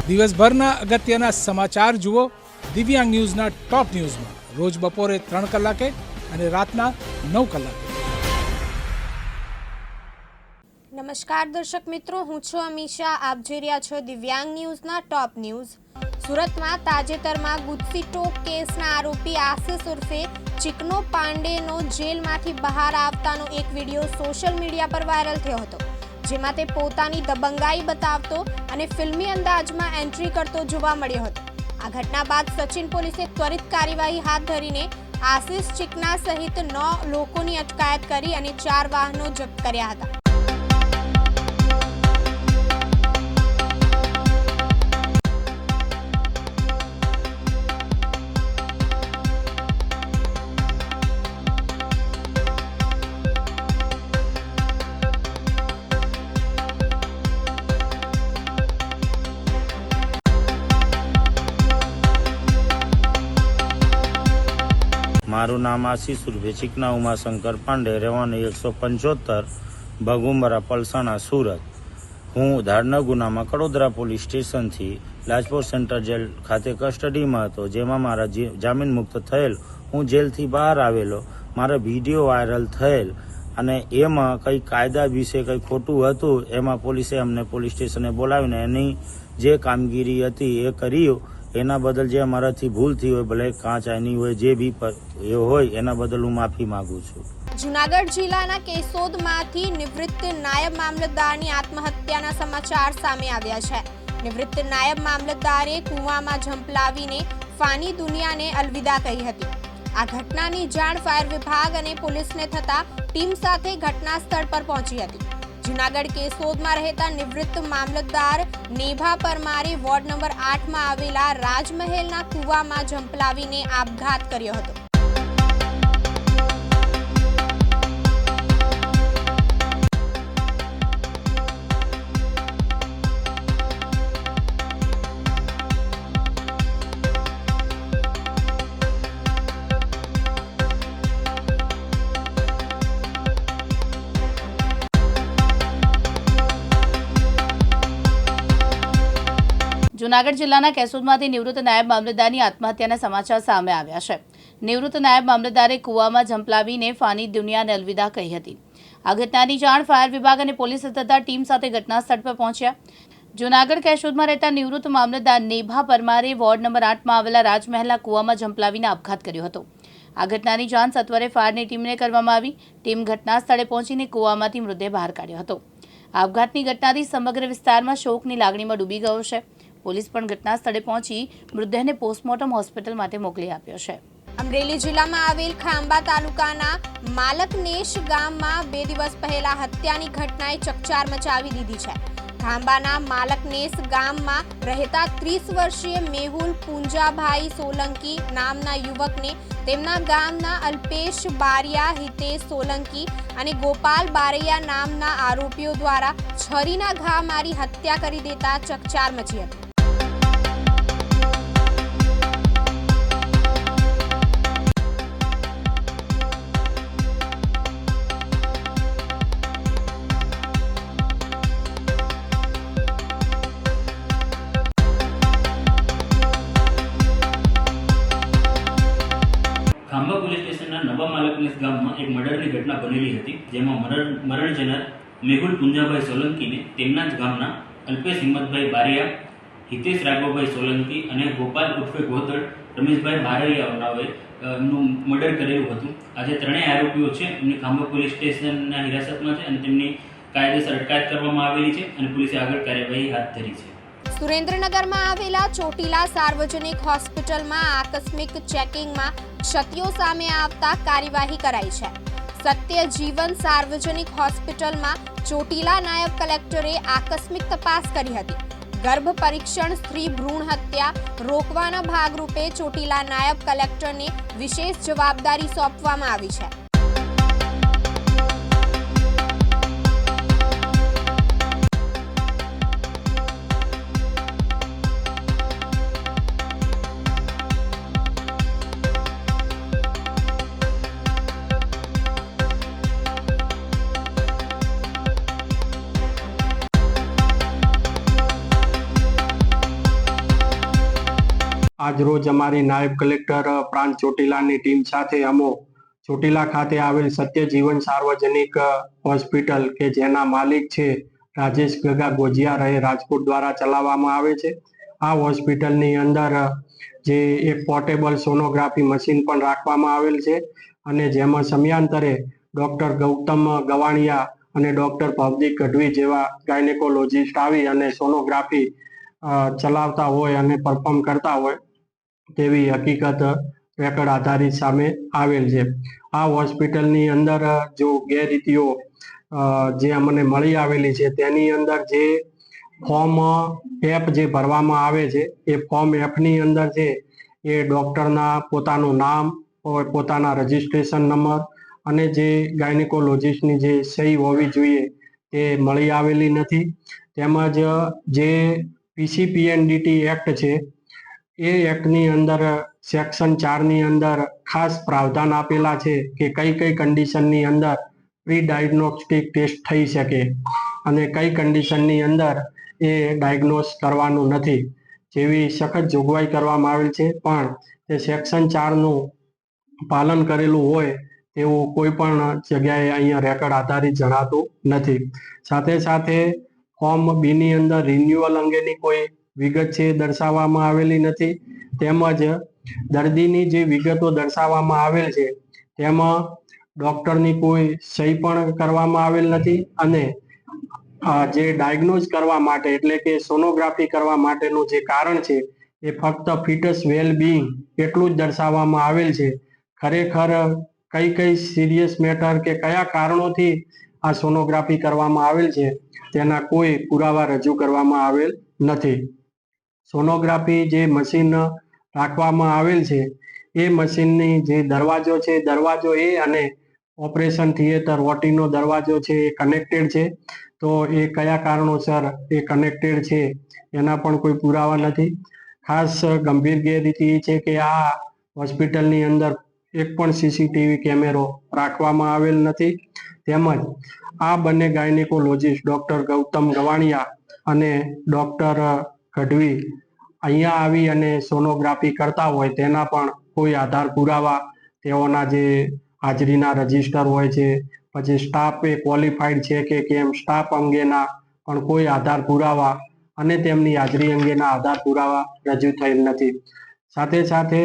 દિવસભરના અગત્યના સમાચાર જુઓ દિવ્યાંગ ન્યૂઝના ટોપ ન્યૂઝમાં રોજ બપોરે 3 કલાકે અને રાતના 9 કલાકે। નમસ્કાર દર્શક મિત્રો, હું છું અમીશા। આપ જોઈ રહ્યા છો દિવ્યાંગ ન્યૂઝના ટોપ ન્યૂઝ। સુરતમાં તાજેતરમાં ગુજસી ટોક કેસના આરોપી આશિષ ઉર્ફે ચિકનો પાંડેનો જેલમાંથી બહાર આવતાનો એક વિડીયો સોશિયલ મીડિયા પર વાયરલ થયો હતો, જેમાં તે પોતાની દબંગાઈ બતાવતો અને ફિલ્મી અંદાજમાં એન્ટ્રી કરતો જોવા મળ્યો હતો। આ ઘટના બાદ સચિન પોલીસે ત્વરિત કાર્યવાહી હાથ ધરીને આશિષ ચિકના સહિત 9 લોકોની અટકાયત કરી અને 4 વાહનો જપ્ત કર્યા હતા। મારું નામ આશિષ ઉર્ફે ચિકના ઉમાશંકર પાંડે, રહેવાનું 175 ભગુંબરા પલસાણા સુરત। હું ધારના ગુનામાં કડોદરા પોલીસ સ્ટેશનથી લાજપોર સેન્ટ્રલ જેલ ખાતે કસ્ટડીમાં હતો, જેમાં મારા જામીન મુક્ત થયેલ હું જેલથી બહાર આવેલો। મારા વિડીયો વાયરલ થયેલ અને એમાં કંઈ કાયદા વિશે કંઈ ખોટું હતું, એમાં પોલીસે અમને પોલીસ સ્ટેશને બોલાવીને એની જે કામગીરી હતી એ કર્યું। એના બદલ જે અમારાથી ભૂલ થઈ હોય, ભલે કાંચ આની હોય, જે બી એ હોય એના બદલ હું માફી માંગુ છું। જૂનાગઢ જિલ્લાના કેશોદમાંથી નિવૃત્ત નાયબ મામલતદારની આત્મહત્યાના સમાચાર સામે આવ્યા છે। નિવૃત્ત નાયબ મામલતદારે કૂવામાં ઝંપલાવીને ફાની દુનિયાને અલવિદા કહી હતી। આ ઘટનાની જાણ ફાયર વિભાગ અને પોલીસને થતા ટીમ સાથે ઘટના સ્થળ પર પહોંચી હતી। જૂનાગઢ કેશોદમાં રહેતા નિવૃત્ત મામલતદાર નેભા પરમારે વોર્ડ નંબર 8માં આવેલા રાજમહેલના કૂવામાં ઝંપલાવીને આપઘાત કર્યો હતો। જૂનાગઢ જિલ્લાના કેશોદમાંથી નિવૃત્ત નાયબ મામલતદારની આત્મહત્યાના સમાચાર સામે આવ્યા છે। નિવૃત્ત નાયબ મામલતદારે કૂવામાં ઝંપલાવીને ફાની દુનિયાને અલવિદા કહી હતી। આ ઘટનાની જાણ ફાયર વિભાગ અને પોલીસ તથા ટીમ સાથે ઘટના સ્થળ પર પહોંચ્યા। જૂનાગઢ કેશોદમાં રહેતા નિવૃત્ત મામલતદાર નેભા પરમારે વોર્ડ નંબર 8માં આવેલા રાજમહેલના કૂવામાં ઝંપલાવીને આપઘાત કર્યો હતો। આ ઘટનાની જાણ સત્વરે ફાયરની ટીમને કરવામાં આવી। ટીમ ઘટના સ્થળે પહોંચીને કૂવામાંથી મૃતદેહ બહાર કાઢ્યો હતો। આપઘાતની ઘટનાથી સમગ્ર વિસ્તારમાં શોકની લાગણીમાં ડૂબી ગયો છે। પોલીસ પણ ઘટના સ્થળે પહોંચી મૃતદેહને પોસ્ટમોર્ટમ હોસ્પિટલ માટે મોકલી આપ્યો છે। અમરેલી જિલ્લામાં આવેલ ખાંભા તાલુકાના માલકનેશ ગામમાં 2 દિવસ પહેલા હત્યાની ઘટનાએ ચકચાર મચાવી દીધી છે। ખાંભાના માલકનેશ ગામમાં રહેતા 30 વર્ષીય મેહુલ પુંજાભાઈ સોલંકી નામના યુવકને તેમના ગામના અલ્પેશ બારિયા, હિતેશ સોલંકી અને ગોપાલ બારૈયા નામના આરોપીઓ દ્વારા છરીના ઘા મારી હત્યા કરી દેતા ચકચાર મચી હતી। ખાંભા પોલીસ સ્ટેશનના નવા માલકનેશ ગામમાં એક મર્ડરની ઘટના બનેલી હતી, જેમાં મરણ જનાર મેહુલ પુંજાભાઈ સોલંકીને તેમના જ ગામના અલ્પેશ હિંમતભાઈ બારિયા, હિતેશ રાઘવભાઈ સોલંકી અને ગોપાલ ઉર્ફે ગોતડ રમેશભાઈ બારૈયાઓએ એમનું મર્ડર કરેલું હતું। આજે ત્રણેય આરોપીઓ છે એમની ખાંભા પોલીસ સ્ટેશનના હિરાસતમાં છે અને તેમની કાયદેસર અટકાયત કરવામાં આવેલી છે અને પોલીસે આગળ કાર્યવાહી હાથ ધરી છે। સુરેન્દ્રનગરમાં આવેલા ચોટીલા સાર્વજનિક હોસ્પિટલમાં આકસ્મિક ચેકિંગમાં ક્ષતિઓ સામે આવતા કાર્યવાહી કરાઈ છે। સત્ય જીવન સાર્વજનિક હોસ્પિટલમાં ચોટીલા નાયબ કલેક્ટરે આકસ્મિક તપાસ કરી હતી। ગર્ભ પરીક્ષણ, સ્ત્રી ભ્રૂણ હત્યા રોકવાના ભાગરૂપે ચોટીલા નાયબ કલેક્ટરને વિશેષ જવાબદારી સોંપવામાં આવી છે। આજરોજ અમારી નાયબ કલેક્ટર પ્રાંત ચોટીલાની ટીમ સાથે અમો ચોટીલા ખાતે આવેલ સત્યજીવન સાર્વજનિક હોસ્પિટલ કે જેના માલિક છે રાજેશ ગગા ગોજિયા રહે રાજકોટ દ્વારા ચલાવવામાં આવે છે. આ હોસ્પિટલની અંદર જે એક પોર્ટેબલ સોનોગ્રાફી મશીન પણ રાખવામાં આવેલ છે અને જેમાં સમયાંતરે ડોક્ટર ગૌતમ ગવાણિયા અને ડોક્ટર ભવદીપ ગઢવી જેવા ગાયનેકોલોજીસ્ટ આવી અને સોનોગ્રાફી ચલાવતા હોય અને પરફોર્મ કરતા હોય તેવી હકીકત રેકર્ડ આધારિત સામે આવેલ છે. આ હોસ્પિટલની અંદર જો ગેરરીતિઓ જે અમને મળી આવેલી છે તેની અંદર જે ફોર્મ એફ જે ભરવામાં આવે છે એ ફોર્મ એફની અંદર છે એ ડૉક્ટરના પોતાનું નામ પોતાના રજિસ્ટ્રેશન નંબર અને જે ગાયનેકોલોજીસ્ટની જે સહી હોવી જોઈએ તે મળી આવેલી નથી. તેમજ જે પીસીપીએનડીટી એક્ટ છે એ એક્ટની અંદર સેક્શન 4ની અંદર ખાસ પ્રાવધાન આપેલા છે કે કઈ કઈ કન્ડિશનની અંદર પ્રી ડાયગ્નોસ્ટિક ટેસ્ટ થઈ શકે અને કઈ કન્ડિશનની અંદર એ ડાયગ્નોસ કરવાનું નથી જેવી સખત જોગવાઈ કરવામાં આવેલ છે. પણ તે સેક્શન 4નું પાલન કરેલું હોય તેવું કોઈ પણ જગ્યાએ અહીંયા રેકર્ડ આધારિત જણાતું નથી. સાથે સાથે ફોર્મ બીની અંદર રિન્યુઅલ અંગેની કોઈ વિગત છે દર્શાવવામાં આવેલી નથી. તેમજ દર્દીની જે વિગતો દર્શાવવામાં આવેલ છે તેમાં ડૉક્ટરની કોઈ સહી પણ કરવામાં આવેલ નથી અને જે ડાયગ્નોઝ કરવા માટે એટલે કે સોનોગ્રાફી કરવા માટેનું જે કારણ છે એ ફક્ત ફિટસ વેલ બીઇંગ એટલું જ દર્શાવવામાં આવેલ છે. ખરેખર કઈ કઈ સિરિયસ મેટર કે કયા કારણોથી આ સોનોગ્રાફી કરવામાં આવેલ છે તેના કોઈ પુરાવા રજૂ કરવામાં આવેલ નથી. સોનોગ્રાફી જે મશીન રાખવામાં આવેલ છે એ મશીનની જે દરવાજો છે દરવાજો એ અને ઓપરેશન થિયેટર ઓટીનો દરવાજો છે એ કનેક્ટેડ છે. તો એ કયા કારણોસર એ કનેક્ટેડ છે એના પણ કોઈ પુરાવા નથી. ખાસ ગંભીર ગેરરીતિ એ છે કે આ હોસ્પિટલની અંદર એક પણ સીસીટીવી કેમેરો રાખવામાં આવેલ નથી. તેમજ આ બંને ગાયનેકોલોજીસ્ટ ડૉક્ટર ગૌતમ ગવાણિયા અને ડૉક્ટર ગઢવી અહીંયા આવી અને સોનોગ્રાફી કરતા હોય તેના પણ કોઈ આધાર પુરાવા તેઓના જે હાજરીના રજિસ્ટર હોય છે પછી સ્ટાફ એ ક્વોલિફાઈડ છે કે કેમ સ્ટાફ અંગેના પણ કોઈ આધાર પુરાવા અને તેમની હાજરી અંગેના આધાર પુરાવા રજૂ થયેલ નથી. સાથે સાથે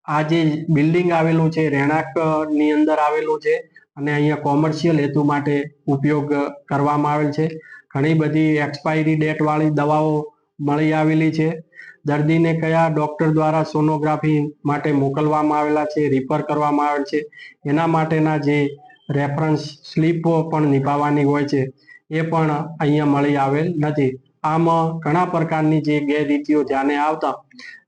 આ જે બિલ્ડિંગ આવેલું છે રહેણાંકની અંદર આવેલું છે અને અહીંયા કોમર્શિયલ હેતુ માટે ઉપયોગ કરવામાં આવેલ છે. ઘણી બધી એક્સપાયરી ડેટ વાળી દવાઓ મળી આવેલી છે. દર્દીને કયા ડૉક્ટર દ્વારા સોનોગ્રાફી માટે મોકલવામાં આવેલા છે રિફર કરવામાં આવેલ છે એના માટેના જે રેફરન્સ સ્લીપો પણ નિભાવવાની હોય છે એ પણ અહીંયા મળી આવેલ નથી. આમ ઘણા પ્રકારની જે ગેરરીતિઓ ધ્યાને આવતા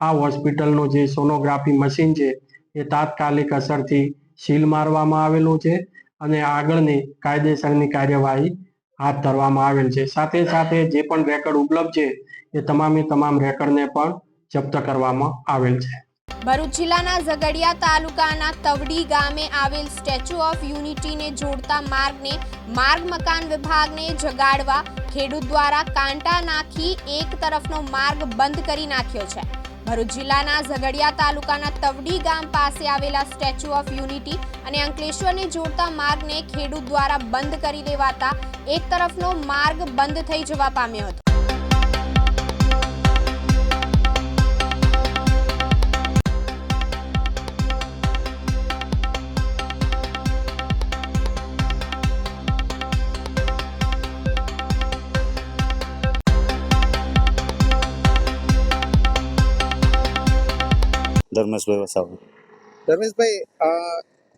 આ હોસ્પિટલનું જે સોનોગ્રાફી મશીન છે એ તાત્કાલિક અસરથી સીલ મારવામાં આવેલું છે અને આગળની કાયદેસરની કાર્યવાહી હાથ ધરવામાં આવેલ છે. સાથે સાથે જે પણ રેકર્ડ ઉપલબ્ધ છે એ તમામ રેકર્ડને પણ જપ્ત કરવામાં આવેલ છે. ભરૂચ જિલ્લાના ઝઘડિયા તાલુકાના તવડી ગામે આવેલ સ્ટેચ્યુ ઓફ યુનિટીને જોડતા માર્ગને માર્ગ મકાન વિભાગને જગાડવા ખેડૂત દ્વારા કાંટા નાખી એક તરફનો માર્ગ બંધ કરી નાખ્યો છે. ભરૂચ જિલ્લાના ઝઘડિયા તાલુકાના તવડી ગામ પાસે આવેલા સ્ટેચ્યુ ઓફ યુનિટી અને અંકલેશ્વરને જોડતા માર્ગને ખેડૂત દ્વારા બંધ કરી દેવાતા એક તરફનો માર્ગ બંધ થઈ જવા પામ્યો હતો. ધર્મેશભાઈ વસાવા. ધર્મેશભાઈ,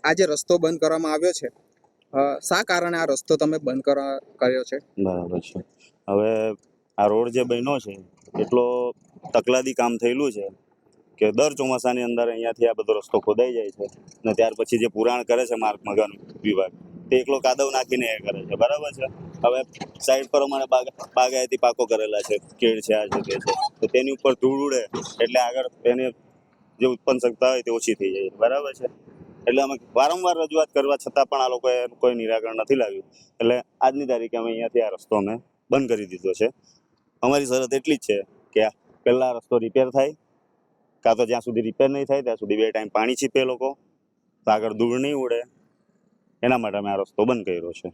આ જે રસ્તો બંધ કરવામાં આવ્યો છે શા કારણે આ રસ્તો તમે બંધ કર્યો છે? બરાબર છે. હવે આ રોડ જે બન્યો છે એટલો તકલાદી કામ થયેલું છે કે દર ચોમાસાની અંદર અહીંયાથી આ બધો રસ્તો ખોદાઈ જાય છે ને ત્યાર પછી જે પુરાણ કરે છે માર્ગ મકાન વિભાગ તે એકલો કાદવ નાખીને એ કરે છે. બરાબર છે. હવે સાઈડ પર અમારે બાગાયતી પાકો કરેલા છે, કેળ છે, આ છે તે છે, તો તેની ઉપર ધૂળ ઉડે એટલે આગળ એને જે ઉત્પન્ન શકતા હોય તે ઓછી થઈ જાય. બરાબર છે. એટલે અમે વારંવાર રજૂઆત કરવા છતાં પણ આ લોકોએ કોઈ નિરાકરણ નથી લાવ્યું. એટલે આજની તારીખે અમે અહીંયાથી આ રસ્તો અમે બંધ કરી દીધો છે. અમારી શરત એટલી જ છે કે પહેલાં રસ્તો રિપેર થાય, કાં તો જ્યાં સુધી રિપેર નહીં થાય ત્યાં સુધી 2 ટાઈમ પાણી છીપે લોકો, તો આગળ ધૂળ નહીં ઉડે. એના માટે અમે આ રસ્તો બંધ કર્યો છે.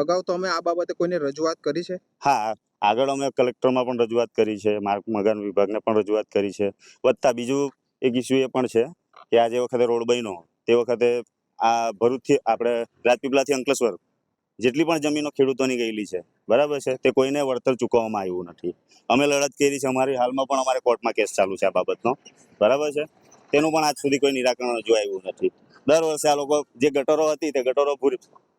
અગાઉ તો અમે આ બાબતે કોઈને રજૂઆત કરી છે? હા, આગળ અમે કલેક્ટરમાં પણ રજૂઆત કરી છે, માર્ગ મકાન વિભાગને પણ રજૂઆત કરી છે. વત્તા બીજું એક ઇસ્યુ એ પણ છે કે આ જે વખતે રોડ બન્યો તે વખતે આ ભરૂચથી આપણે રાજપીપળાથી અંકલેશ્વર જેટલી પણ જમીનો ખેડૂતોની ગયેલી છે, બરાબર છે, તે કોઈને વળતર ચૂકવવામાં આવ્યું નથી. અમે લડત કરી છે, અમારી હાલમાં પણ અમારે કોર્ટમાં કેસ ચાલુ છે આ બાબતનો, બરાબર છે. તેનું પણ આજ સુધી કોઈ નિરાકરણ હજુ આવ્યું નથી. દર વર્ષે આ લોકો જે ગટરો હતી તે ગટરો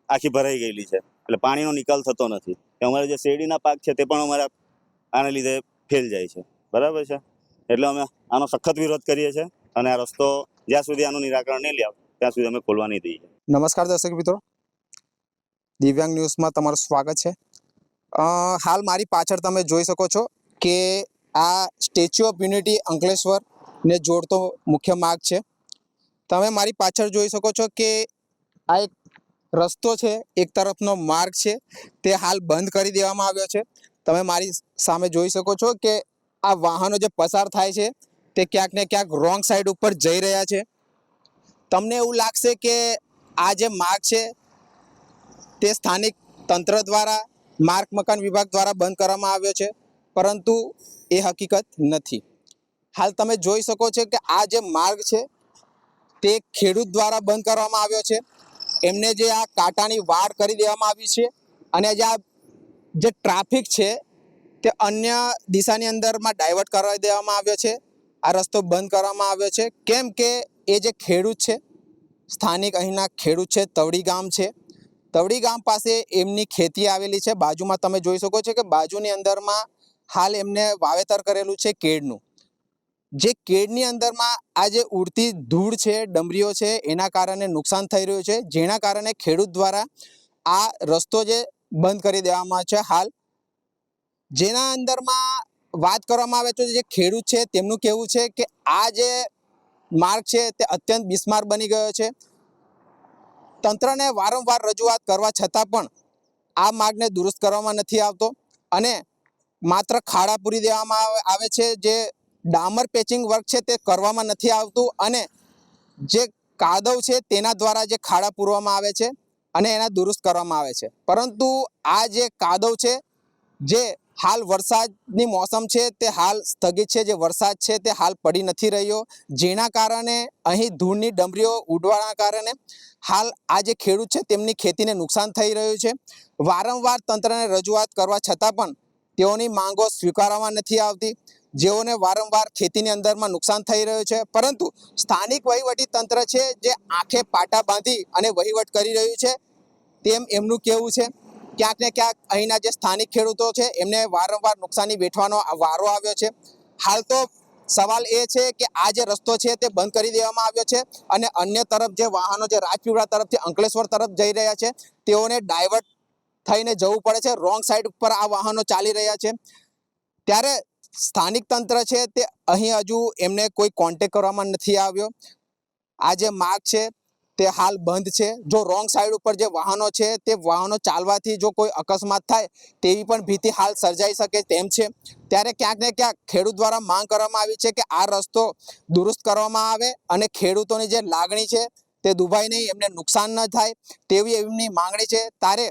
આખી ભરાઈ ગયેલી છે, એટલે પાણીનો નિકાલ થતો નથી. અમારે જે શેરડીના પાક છે તે પણ અમારા આને લીધે ફેલ જાય છે, બરાબર છે. એટલે અમે આનો સખત વિરોધ કરીએ છીએ અને આ રસ્તો જ્યાં સુધી આનું નિરાકરણ નહીં લાવે ત્યાં સુધી અમે ખોલવા નહીં દઈએ. નમસ્કાર દર્શક મિત્રો, દિવ્યાંગ ન્યૂઝમાં તમારું સ્વાગત છે. હાલ મારી પાછળ તમે જોઈ શકો છો કે આ સ્ટેચ્યુ ઓફ યુનિટી અંકલેશ્વરને જોડતો મુખ્ય માર્ગ છે. તમે મારી પાછળ જોઈ શકો છો કે આ એક રસ્તો છે, એક તરફનો માર્ગ છે, તે હાલ બંધ કરી દેવામાં આવ્યો છે. તમે મારી સામે જોઈ શકો છો કે આ વાહનો જે પસાર થાય છે તે ક્યાંક ને ક્યાંક રોંગ સાઈડ ઉપર જઈ રહ્યા છે. તમને એવું લાગશે કે આ જે માર્ગ છે તે સ્થાનિક તંત્ર દ્વારા, માર્ગ મકાન વિભાગ દ્વારા બંધ કરવામાં આવ્યો છે, પરંતુ એ હકીકત નથી. હાલ તમે જોઈ શકો છો કે આ જે માર્ગ છે તે ખેડૂત દ્વારા બંધ કરવામાં આવ્યો છે. એમને જે આ કાંટાની વાડ કરી દેવામાં આવી છે અને જે ટ્રાફિક છે તે અન્ય દિશાની અંદરમાં ડાયવર્ટ કરાવી દેવામાં આવ્યો છે. આ રસ્તો બંધ કરવામાં આવ્યો છે કેમ કે એ જે ખેડૂત છે, સ્થાનિક અહીંના ખેડૂત છે, તવડી ગામ છે, તવડી ગામ પાસે એમની ખેતી આવેલી છે. બાજુમાં તમે જોઈ શકો છો કે બાજુની અંદરમાં હાલ એમને વાવેતર કરેલું છે કેળનું. જે કેળની અંદરમાં આ જે ઉડતી ધૂળ છે, ડમરીઓ છે, એના કારણે નુકસાન થઈ રહ્યું છે, જેના કારણે ખેડૂત દ્વારા આ રસ્તો જે બંધ કરી દેવામાં છે. હાલ જેના અંદરમાં વાત કરવામાં આવે તો જે ખેડૂત છે તેમનું કહેવું છે કે આ જે માર્ગ છે તે અત્યંત બિસ્માર બની ગયો છે. તંત્રને વારંવાર રજૂઆત કરવા છતાં પણ આ માર્ગને દુરસ્ત કરવામાં નથી આવતો અને માત્ર ખાડા પૂરી દેવામાં આવે છે. જે ડામર પેચિંગ વર્ક છે તે કરવામાં નથી આવતું અને જે કાદવ છે તેના દ્વારા જે ખાડા પૂરવામાં આવે છે અને એના દુરસ્ત કરવામાં આવે છે. પરંતુ આ જે કાદવ છે, જે હાલ વરસાદની મોસમ છે તે હાલ સ્થગિત છે, જે વરસાદ છે તે હાલ પડી નથી રહ્યો, જેના કારણે અહીં ધૂળની ડમરીઓ ઉડવાના કારણે હાલ આ જે ખેડૂત છે તેમની ખેતીને નુકસાન થઈ રહ્યું છે. વારંવાર તંત્રને રજૂઆત કરવા છતાં પણ તેઓની માંગો સ્વીકારવામાં નથી આવતી, જેઓને વારંવાર ખેતીની અંદરમાં નુકસાન થઈ રહ્યું છે. પરંતુ સ્થાનિક વહીવટી તંત્ર છે જે આંખે પાટા બાંધી અને વહીવટ કરી રહ્યું છે તેમ એમનું કહેવું છે. ક્યાંક ને ક્યાંક અહીંના જે સ્થાનિક ખેડૂતો છે એમને વારંવાર નુકસાની વેઠવાનો વારો આવ્યો છે. હાલ તો સવાલ એ છે કે આ જે રસ્તો છે તે બંધ કરી દેવામાં આવ્યો છે અને અન્ય તરફ જે વાહનો જે રાજપીપળા તરફથી અંકલેશ્વર તરફ જઈ રહ્યા છે તેઓને ડાયવર્ટ થઈને જવું પડે છે. રોંગ સાઈડ ઉપર આ વાહનો ચાલી રહ્યા છે. ત્યારે સ્થાનિક તંત્ર છે તે અહીં હજુ એમને કોઈ કોન્ટેક્ટ કરવામાં નથી આવ્યો. આ જે માર્ગ છે તે હાલ બંધ છે. જો રોંગ સાઈડ ઉપર જે વાહનો છે તે વાહનો ચાલવાથી જો કોઈ અકસ્માત થાય તેવી પણ ભીતિ હાલ સર્જાઈ શકે તેમ છે. ત્યારે ક્યાંક ને ક્યાંક ખેડૂત દ્વારા માંગ કરવામાં આવી છે કે આ રસ્તો દુરસ્ત કરવામાં આવે અને ખેડૂતોની જે લાગણી છે તે દુભાઈ નહીં, એમને નુકસાન ન થાય તેવી એમની માંગણી છે. ત્યારે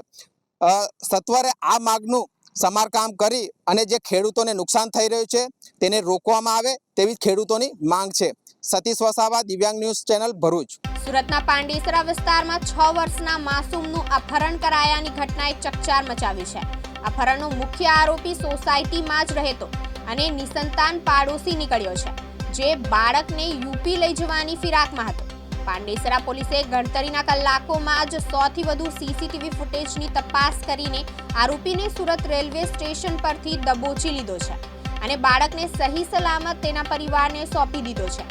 સત્વરે આ માર્ગનું સમારકામ કરી અને જે ખેડૂતોને નુકસાન થઈ રહ્યું છે તેને રોકવામાં આવે તેવી ખેડૂતોની માંગ છે. સતીશ વસાવા, દિવ્યાંગ ન્યૂઝ ચેનલ, ભરૂચ. સુરતના પાંડેસરા વિસ્તારમાં 6 વર્ષના માસૂમનું અપહરણ કરાયાની ઘટનાએ ચકચાર મચાવી છે. અપહરણનો મુખ્ય આરોપી સોસાયટીમાં જ રહેતો અને નિસંતાન પાડોશી નીકળ્યો છે, જે બાળકને યુપી લઈ જવાની ફિરાકમાં હતો. પાંડેસરા પોલીસે ગણતરીના કલાકોમાં જ 100થી વધુ સીસીટીવી ફૂટેજની તપાસ કરીને આરોપીને સુરત રેલવે સ્ટેશન પરથી દબોચી લીધો છે અને બાળકને સહી સલામત તેના પરિવારને સોંપી દીધો છે.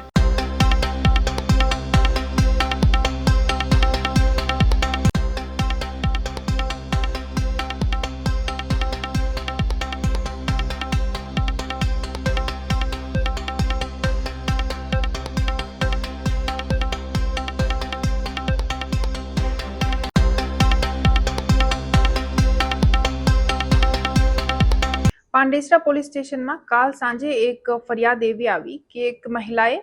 પાંડેસરા પોલીસ સ્ટેશનમાં કાલ સાંજે એક ફરિયાદ એવી આવી કે એક મહિલાએ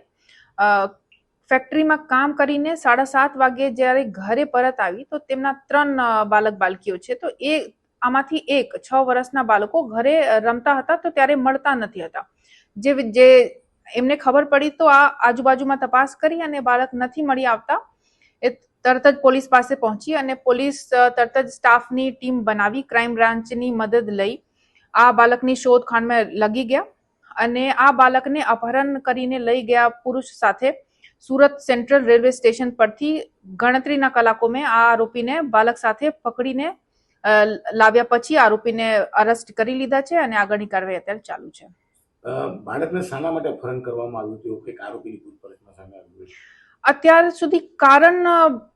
ફેક્ટરીમાં કામ કરીને 7:30 વાગે જ્યારે ઘરે પરત આવી તો તેમના 3 બાલક બાલકીઓ છે, તો એ આમાંથી એક 6 વર્ષના બાળકો ઘરે રમતા હતા તો ત્યારે મળતા નથી હતા. જે એમને ખબર પડી તો આ આજુબાજુમાં તપાસ કરી અને બાળક નથી મળી આવતા એ તરત જ પોલીસ પાસે પહોંચી અને પોલીસ તરત જ સ્ટાફની ટીમ બનાવી ક્રાઇમ બ્રાન્ચની મદદ લઈ આ બાળકની શોધખોળમાં લગી ગયા અને આ બાળકને અપહરણ કરીને લઈ ગયા પુરુષ સાથે સુરત સેન્ટ્રલ રેલવે સ્ટેશન પરથી ગણતરીના કલાકોમાં આ આરોપીને બાળક સાથે પકડીને લાવ્યા પછી આરોપીને અરેસ્ટ કરી લીધા છે અને આગળની કાર્યવાહી અત્યારે ચાલુ છે. બાળકને શાના માટે અપહરણ કરવામાં આવ્યું હતું કંઈક આરોપીની પૂછપરછમાં સામે આવ્યું છે? અત્યાર સુધી કારણ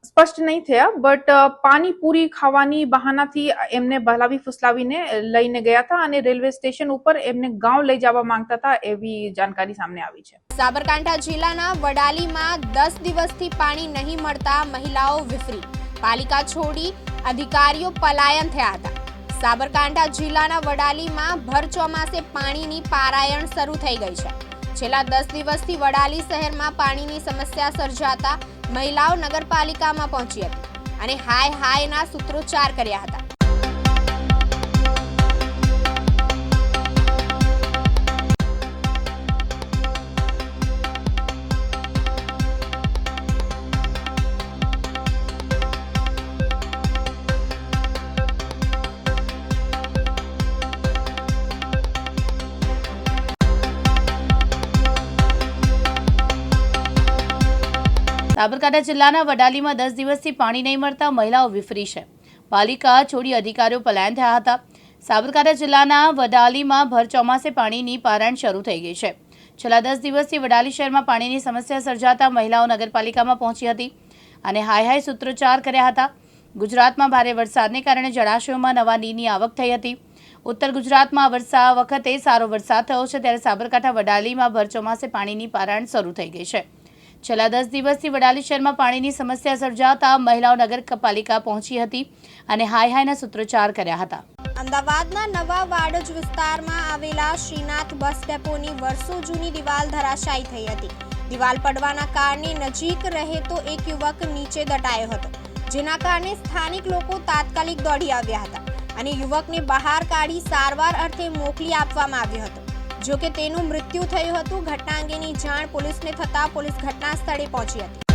સ્પષ્ટ નહીં થયા, બટ પાણીપુરી ખાવાની બહાનાથી એમને બહલાવી ફુસલાવીને લઈને ગયા હતા અને રેલવે સ્ટેશન ઉપર એમને ગાંવ લઈ જવા માંગતા હતા એવી જાણકારી સામે આવી છે. સાબરકાંઠા જિલ્લાના વડાલીમાં 10 દિવસથી પાણી નહીં મળતા મહિલાઓ વિફરી, પાલિકા છોડી અધિકારીઓ પલાયન થયા હતા. સાબરકાંઠા જિલ્લાના વડાલીમાં ભર ચોમાસે પાણીની પારાયણ શરૂ થઈ ગઈ છે. છેલ્લા 10 દિવસથી વડાલી શહેરમાં પાણીની સમસ્યા સર્જાતા મહિલાઓ નગરપાલિકામાં પહોંચી હતી અને હાય હાયના સૂત્રોચ્ચાર કર્યા હતા. સાબરકાંઠા જિલ્લાના વડાલીમાં 10 દિવસથી પાણી નહીં મળતા મહિલાઓ વિફરી છે. પાલિકા છોડી અધિકારીઓ પલાયન થયા હતા. સાબરકાંઠા જિલ્લાના વડાલીમાં ભર ચોમાસે પાણીની પારાયણ શરૂ થઈ ગઈ છે. છેલ્લા 10 દિવસથી વડાલી શહેરમાં પાણીની સમસ્યા સર્જાતા મહિલાઓ નગરપાલિકામાં પહોંચી હતી અને હાય હાય સૂત્રોચ્ચાર કર્યા હતા. ગુજરાતમાં ભારે વરસાદને કારણે જળાશયોમાં નવા નીરની આવક થઈ હતી. ઉત્તર ગુજરાતમાં આ વખતે સારો વરસાદ થયો છે, ત્યારે સાબરકાંઠા વડાલીમાં ભર ચોમાસે પાણીની પારાયણ શરૂ થઈ ગઈ છે. છેલ્લા 10 દિવસથી વડાલી શહેરમાં પાણીની સમસ્યા સર્જાતા મહિલાઓ નગરપાલિકા પહોંચી હતી અને હાય હાયના સૂત્રોચ્ચાર કર્યા હતા. અમદાવાદના નવા વાડજ વિસ્તારમાં આવેલા શ્રીનાથ બસ ડેપોની વર્ષો જૂની દિવાલ ધરાશાયી થઈ હતી. દિવાલ પડવાના કારણે નજીક રહેતો એક યુવક નીચે દટાયો હતો, જેના કારણે સ્થાનિક લોકો તાત્કાલિક દોડી આવ્યા હતા અને યુવકને બહાર કાઢી સારવાર અર્થે મોકલી આપવામાં આવ્યો હતો. જો કે તેનું મૃત્યુ થયું હતું. ઘટના અંગેની જાણ પોલીસને થતા પોલીસ ઘટના સ્થળે પહોંચી હતી.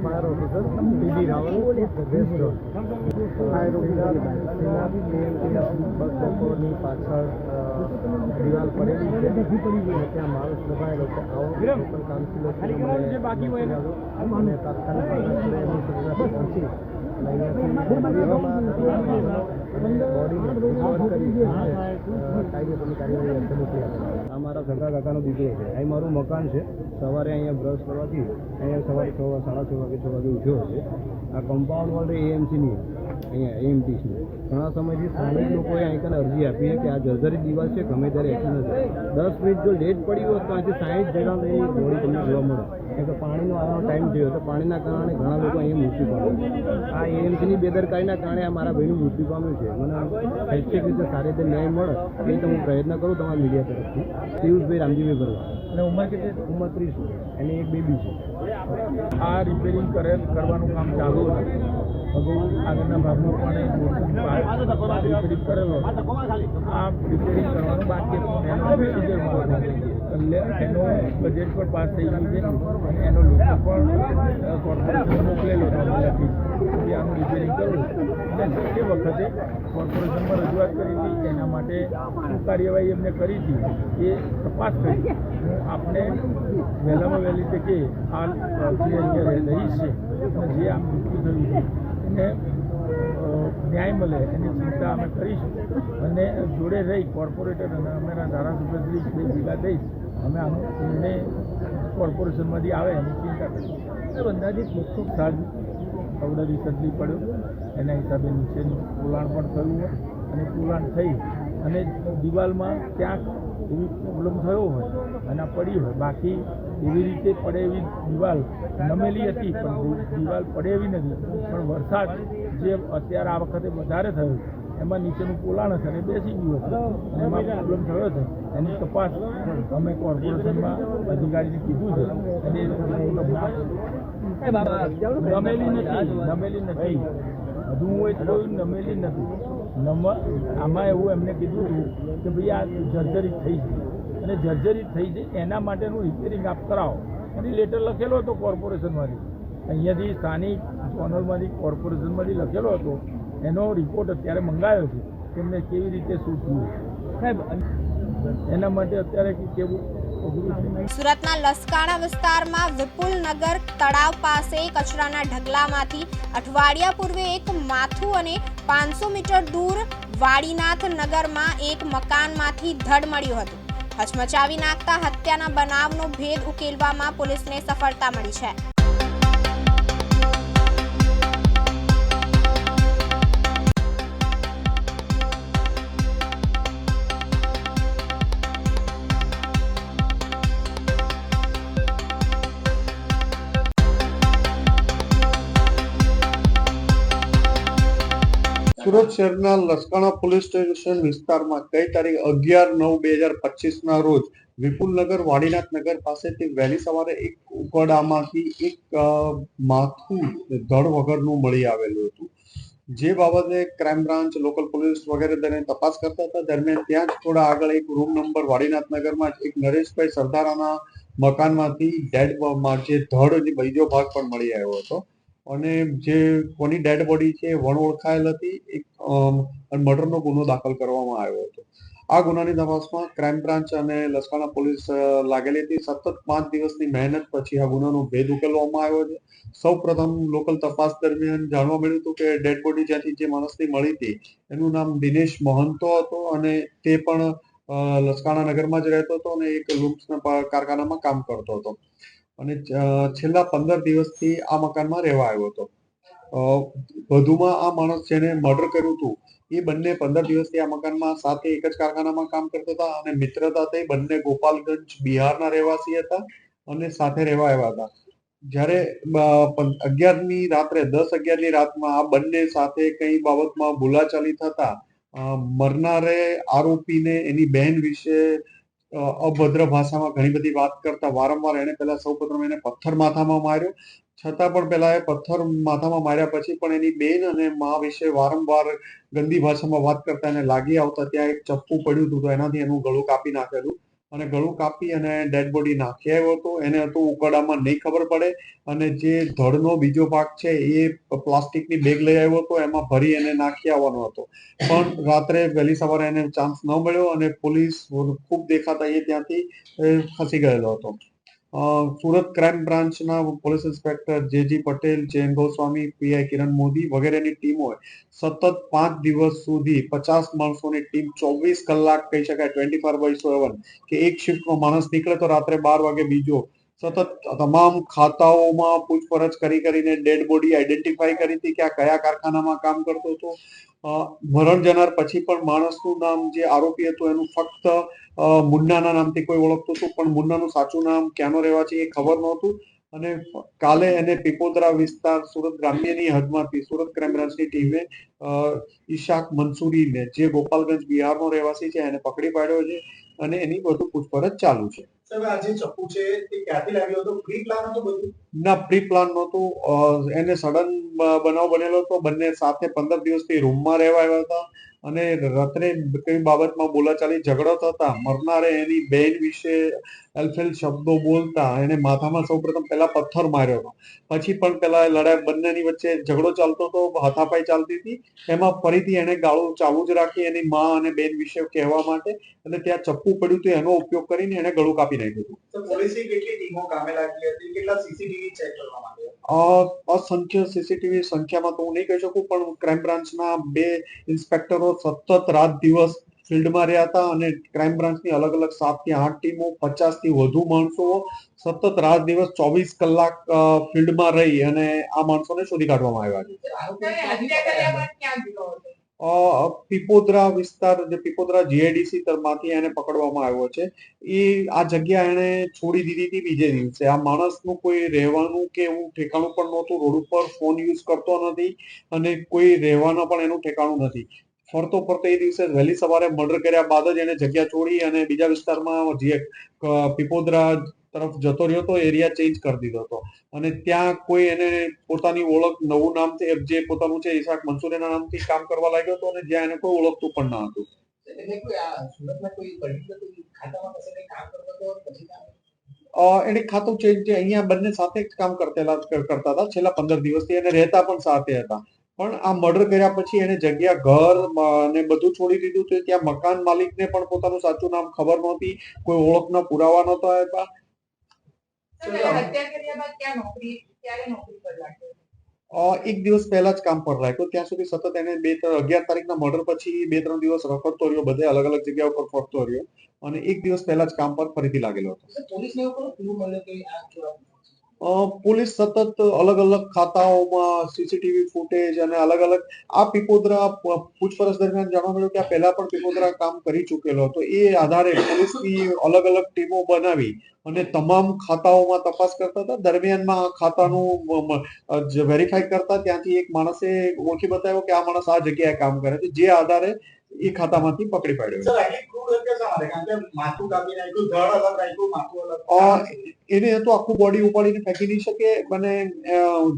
ફાયર ઓફિસર પીડી રાવલ બસ ડેપોની પાછળ દિવાલ પડેલી છે, ત્યાં માણસ દબાયેલો છે. આવો પણ કાઉન્સિલર અને તાત્કાલિક પહોંચી આ મારા સગા કાકાનો દીકરો છે. અહીં મારું મકાન છે. સવારે અહીંયા બ્રશ કરવાથી અહીંયા સવારે 6:30 વાગે ઉઠ્યો છે. આ કમ્પાઉન્ડ વોલ એએમસીની અહીંયા એએમટીસની ઘણા સમયથી સ્થાનિક લોકોએ અહીં કને અરજી આપી કે આ જર્જરી દિવાલ છે, ગમે ત્યારે એક્શન નથી. 10 મિનિટ જો લેટ પડી હોત તો અહીંથી 60 જણાની બોડી તમને જોવા મળે, કેમ કે પાણીનો આવવાનો ટાઈમ થયો તો પાણીના કારણે ઘણા લોકો અહીંયા મૃત્યુ પામ્યા. આ એએમસીની બેદરકારીના કારણે આ મારા ભાઈનું મૃત્યુ પામ્યું છે. મને શૈક્ષિક રીતે સારી રીતે ન્યાય મળે એ તો હું પ્રયત્ન કરું તમારા મીડિયા તરફથી. પિયુષભાઈ રામજીભાઈ ભરવા અને ઉંમર કેટલી? ઉંમર 30 અને એક બેબી છે. આ રિપેરિંગ કરવાનું કામ ચાલુ હતું. આગળના ભાગમાં પણ રિપેરિંગ કરેલો આ રિપેરિંગ કરવાનું બાકી એનો પ્રોસિજરમાં એનો બજેટ પણ પાસ થઈ ગયું છે અને એનો લોકો પણ કોર્પોરેશન મોકલેલો કે આનું રિપેરિંગ કરવું. અને તે વખતે કોર્પોરેશનમાં રજૂઆત કરી હતી, એના માટે શું કાર્યવાહી એમને કરી હતી એ તપાસ કરી. હું આપને વહેલામાં વહેલી તકે આ જે અહીંયા રહીશ છે અને જે આ મૃત્યુ થયું છે એને ન્યાય મળે એની ચિંતા અમે કરીશું અને જોડે રહી કોર્પોરેટર અને અમારા ધારાસભ્યશ્રી ભેગા થઈ અમે આનો નિર્ણય કોર્પોરેશનમાંથી આવે એની ચિંતા કરી. એ અંદાજિત 200 સાલ પાવડર રિસન્ટલી પડ્યો, એના હિસાબે નીચેનું પોલાણ પણ થયું હોય અને પોલાણ થઈ અને દિવાલમાં ક્યાંક એવી પ્રોબ્લેમ થયો હોય અને પડી હોય. બાકી એવી રીતે પડે એવી દિવાલ નમેલી હતી, પણ દિવાલ પડે એવી નથી. પણ વરસાદ જે અત્યારે આ વખતે વધારે થયો એમાં નીચેનું પોલાણ હશે અને બેસી ગયું હતું અને એમાં પ્રોબ્લેમ થયો છે. એની તપાસ અમે કોર્પોરેશનમાં અધિકારીને કીધું છે અને નમેલી નથી વધુ હોય તો નમેલી નથી. આમાં એવું એમને કીધું હતું કે ભાઈ આ જર્જરિત થઈ છે અને જર્જરિત થઈ છે એના માટેનું રિપેરિંગ આપ કરાવો અને લેટર લખેલો હતો કોર્પોરેશનમાંથી, અહીંયાથી સ્થાનિક ઝોનલમાંથી કોર્પોરેશનમાંથી લખેલો હતો. એનો રિપોર્ટ અત્યારે મંગાવ્યો છે કે એમને કેવી રીતે શું થયું સાહેબ, એના માટે અત્યારે કેવું. સુરતના લસકાણા વિસ્તારમાં વિપુલનગર તળાવ પાસે કચરાના ઢગલામાંથી અઠવાડિયા પૂર્વે એક માથું અને 500 મીટર દૂર વાડીનાથ નગરમાં એક મકાનમાંથી ધડ મળ્યું હતું. હચમચાવી નાખતા હત્યાના બનાવનો ભેદ ઉકેલવામાં પોલીસને સફળતા મળી છે. સુરત શહેરના લસકાણા પોલીસ સ્ટેશન વિસ્તારમાં ગઈ તારીખ 11/9/2025 ના રોજ વિપુલનગર વાડીનાથ નગર પાસેથી વહેલી સવારે એક ઉકરડામાંથી એક માથું ધડ વગરનું મળી આવેલું હતું. જે બાબતે ક્રાઇમ બ્રાન્ચ, લોકલ પોલીસ વગેરે દરમિયાન તપાસ કરતા હતા. દરમિયાન ત્યાં જ થોડા આગળ એક રૂમ નંબર વાડીનાથ નગરમાં એક નરેશભાઈ સરદારાના મકાનમાંથી ડેડ જે ધડ બીજો ભાગ પણ મળી આવ્યો હતો અને જે કોની ડેડ બોડી છે વણ ઓળખાયેલ હતી. એક મર્ડરનો ગુનો દાખલ કરવામાં આવ્યો હતો. આ ગુનાની તપાસમાં ક્રાઇમ બ્રાન્ચ અને લસકાણા પોલીસ લાગેલી હતી. સતત 5 દિવસની મહેનત પછી આ ગુનાનો ભેદ ઉકેલવામાં આવ્યો છે. સૌ પ્રથમ લોકલ તપાસ દરમિયાન જાણવા મળ્યું હતું કે ડેડ બોડી જ્યાંથી જે માણસની મળી હતી એનું નામ દિનેશ મહંતો હતો અને તે પણ લસકાણા નગરમાં જ રહેતો હતો અને એક લૂમ્સના કારખાનામાં કામ કરતો હતો અને છેલ્લા 15 દિવસથી આ મકાનમાં રહેવા આવ્યો હતો. વધુમાં આ માણસ જેને મર્ડર કર્યું હતું એ બંને 15 દિવસથી આ મકાનમાં સાથે એક જ કારખાનામાં કામ કરતા હતા અને મિત્રતાથી બંને ગોપાલગંજ બિહારના રહેવાસી હતા અને સાથે રહેવા આવ્યા હતા. જ્યારે 10-11ની રાતમાં આ બંને સાથે કઈ બાબતમાં બોલાચાલી થતા મરનારે આરોપીને એની બહેન વિશે અભદ્ર ભાષામાં ઘણી બધી વાત કરતા વારંવાર એને પહેલા સૌપ્રથમ એને પથ્થર માથામાં માર્યો. છતાં પણ પહેલા એ પથ્થર માથામાં માર્યા પછી પણ એની બેન અને મા વિશે વારંવાર ગંદી ભાષામાં વાત કરતા એને લાગી આવતા ત્યાં એક ચપ્પુ પડ્યું હતું તો એનાથી એનું ગળું કાપી નાખેલું અને ગળું કાપી અને ડેડ બોડી નાખી આવ્યો હતો. એને હતું ઉકરડામાં નહીં ખબર પડે અને જે ધડનો બીજો ભાગ છે એ પ્લાસ્ટિકની બેગ લઈ આવ્યો હતો, એમાં ભરી એને નાખી આવવાનો હતો. પણ રાત્રે વહેલી સવારે એને ચાન્સ ન મળ્યો અને પોલીસ ખૂબ દેખાતા એ ત્યાંથી ખસી ગયેલો હતો. સુરત ક્રાઇમ બ્રાન્ચના police inspector J G. Patel, Jain Goswami, PI Kiran Modi વગેરેની ટીમોએ સતત 5 દિવસ સુધી 50 માણસોની ટીમ 24 કલાક કહી શકાય 24/7 કે એક શિફ્ટમાં માણસ નીકળે તો રાત્રે 12 વાગે બીજો સતત તમામ ખાતાઓમાં પૂછપરછ કરીને ડેડ બોડી આઈડેન્ટિફાઈ કરી હતી કે આ કયા કારખાનામાં કામ કરતો હતો. મરણ જનાર પછી પણ માણસનું નામ જે આરોપી હતું એનું ફક્ત મુન્નાના નામથી કોઈ ઓળખતું હતું પણ મુન્નાનું સાચું નામ ક્યાંનો રહેવાસી એ ખબર નહોતું અને કાલે એને પીપોદરા વિસ્તાર સુરત ગ્રામ્યની હદમાંથી સુરત ક્રાઇમ બ્રાન્ચની ટીમે ઈશાક મંસૂરીને જે ગોપાલગંજ બિહારનો રહેવાસી છે એને પકડી પાડ્યો છે અને એની વધુ પૂછપરછ ચાલુ છે. ના, પ્રી પ્લાન નહોતું. એને સડન બનાવ બનેલો હતો. બંને સાથે 15 દિવસથી રૂમમાં રહેવા આવ્યા હતા અને રાત્રે કઈ બાબતમાં બોલાચાલી ઝઘડો થતા મરનારે એની બેન વિશે એલફેલ શબ્દો બોલતા એને માથામાં સૌપ્રથમ પહેલા પથ્થર માર્યો હતો. પછી પણ પેલા લડાઈ બંનેની વચ્ચે ઝઘડો ચાલતો હતો, હાથાપાઈ ચાલતી હતી. એમાં ફરીથી એને ગાળો ચાલુ જ રાખી એની મા અને બેન વિશે કહેવા માટે અને ત્યાં ચપ્પુ પડ્યું હતું એનો ઉપયોગ કરીને એને ગળું કાપી નાખ્યું હતું. અસંખ્ય સીસીટીવી સંખ્યામાં તો હું નહીં કહી શકું પણ ક્રાઇમ બ્રાન્ચના 2 ઇન્સ્પેક્ટરો સતત રાત દિવસ ફિલ્ડમાં રહ્યા હતા અને ક્રાઇમ બ્રાન્ચની અલગ અલગ 7 થી 8 ટીમો 50 થી વધુ માણસો સતત રાત દિવસ 24 કલાક ફિલ્ડમાં રહી અને આ માણસોને શોધી કાઢવામાં આવ્યા છે. પીપોદરા વિસ્તાર, જે પીપોદરા જીઆઈડીસી માંથી એને પકડવામાં આવ્યો છે. એ આ જગ્યા એને છોડી દીધી હતી બીજે દિવસે. આ માણસનું કોઈ રહેવાનું કે એવું ઠેકાણું પણ નહોતું. રોડ ઉપર ફોન યુઝ કરતો નથી અને કોઈ રહેવાનું પણ એનું ઠેકાણું નથી. ફરતો એ દિવસે વહેલી સવારે મર્ડર કર્યા બાદ જ એને જગ્યા છોડી અને બીજા વિસ્તારમાં જે પીપોદરા તરફ જતો રહ્યો હતો, એરિયા ચેન્જ કરી દીધો હતો અને ત્યાં કોઈ એને પોતાની ઓળખ નવું નામથી જે પોતાનું છે ઇસાક મંસૂર એના નામથી કામ કરવા લાગ્યો હતો અને જ્યાં એને કોઈ ઓળખતું પણ ન હતું. એને ખાતું ચેન્જ અહીંયા બંને સાથે જ કામ કરતા હતા છેલ્લા 15 દિવસથી અને રહેતા પણ સાથે હતા. પણ આ મર્ડર કર્યા પછી એને જગ્યા, ઘર ને બધું છોડી દીધું તો ત્યાં મકાન માલિકને પણ પોતાનું સાચું નામ ખબર નહોતી, કોઈ ઓળખના પુરાવા નહોતા આપ્યા. એક દિવસ પહેલા જ કામ પર રાખ્યો. ત્યાં સુધી સતત એને 11 તારીખના મર્ડર પછી 2-3 દિવસ રખડતો રહ્યો, બધે અલગ અલગ જગ્યા ઉપર ફરતો રહ્યો અને એક દિવસ પહેલા જ કામ પર ફરીથી લાગેલો હતો. પોલીસ સતત અલગ અલગ ખાતાઓમાં સીસીટીવી ફૂટેજ અને અલગ અલગ આ પીપોદરા પૂછપરછ દરમિયાન જાણવા મળ્યું કે આ પહેલા પણ પીપોદરા કામ કરી ચૂકેલો હતો. એ આધારે પોલીસની અલગ અલગ ટીમો બનાવી અને તમામ ખાતાઓમાં તપાસ કરતા હતા. દરમિયાનમાં આ ખાતાનું વેરીફાઈ કરતા ત્યાંથી એક માણસે ઓળખી બતાવ્યો કે આ માણસ આ જગ્યાએ કામ કરે છે, જે આધારે એ ખાતામાંથી પકડી પાડ્યો. એને તો આખું બોડી ઉપાડીને ફેંકી નહીં શકે અને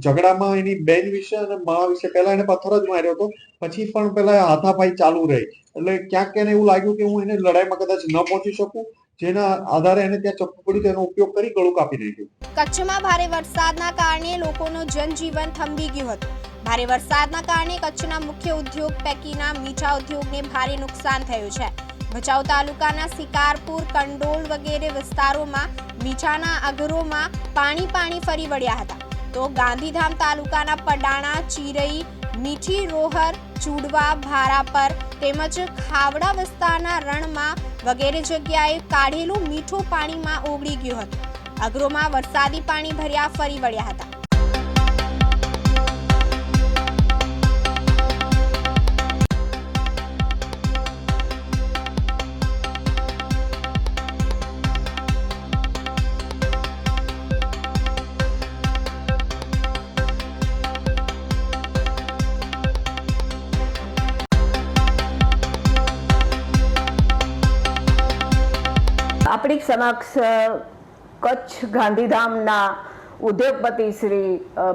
ઝઘડામાં એની બેન વિશે અને મા વિશે પહેલા એને પથ્થર જ માર્યો હતો, પછી પણ પેલા હાથાપાઈ ચાલુ રહી. એટલે ક્યાંક એને એવું લાગ્યું કે હું એને લડાઈમાં કદાચ ન પહોંચી શકું, જેના આધારે એને ત્યાં ચપ્પુ પડ્યું, તેનો ઉપયોગ કરી ગળું કાપી નાખ્યું. કચ્છમાં ભારે વરસાદના કારણે લોકોનું જનજીવન થંભી ગયું હતું. ભારે વરસાદના કારણે કચ્છના મુખ્ય ઉદ્યોગ પૈકીના મીઠા ઉદ્યોગને ભારે નુકસાન થયું છે. ભચાઉ તાલુકાના સિકારપુર, કંડોલ વગેરે વિસ્તારોમાં મીઠાના અગરોમાં પાણી ફરી વળ્યા હતા. તો ગાંધીધામ તાલુકાના પડાણા, ચિરઈ, મીઠી રોહર, ચૂડવા, ભારાપર તેમજ ખાવડા વિસ્તારના રણમાં વગેરે જગ્યાએ કાઢેલું મીઠું પાણીમાં ઓગળી ગયું હતું. અગરોમાં વરસાદી પાણી ભર્યા ફરી વળ્યા હતા. આપણી સમક્ષ કચ્છ ગાંધીધામના ઉદ્યોગપતિ શ્રી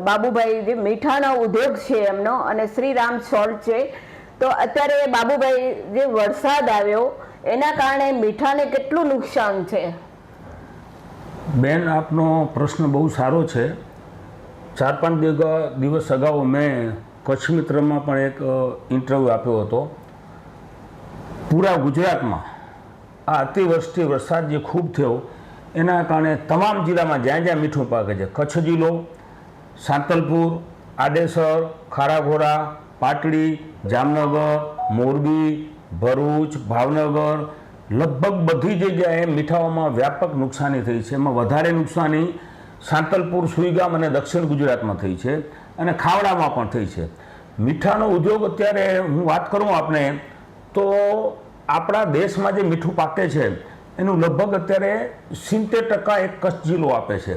બાબુભાઈ, જે મીઠાનો ઉદ્યોગ છે એમનો, અને શ્રીરામ સોલ્ટ છે. તો અત્યારે બાબુભાઈ, જે વરસાદ આવ્યો એના કારણે મીઠાને કેટલું નુકસાન છે? બેન, આપનો પ્રશ્ન બહુ સારો છે. 4-5 દિવસ અગાઉ મેં કચ્છ મિત્રમાં પણ એક ઇન્ટરવ્યૂ આપ્યો હતો. પૂરા ગુજરાતમાં આ અતિવૃષ્ટિ વરસાદ જે ખૂબ થયો એના કારણે તમામ જિલ્લામાં જ્યાં જ્યાં મીઠું પાકે છે, કચ્છ જિલ્લો, સાંતલપુર, આડેસર, ખારાઘોડા, પાટડી, જામનગર, મોરબી, ભરૂચ, ભાવનગર, લગભગ બધી જગ્યાએ મીઠાઓમાં વ્યાપક નુકસાની થઈ છે. એમાં વધારે નુકસાની સાંતલપુર, સુઈગામ અને દક્ષિણ ગુજરાતમાં થઈ છે અને ખાવડામાં પણ થઈ છે. મીઠાનો ઉદ્યોગ અત્યારે હું વાત કરું આપને તો આપણા દેશમાં જે મીઠું પાકે છે એનું લગભગ અત્યારે 70% એક કચ્છ જિલ્લો આપે છે.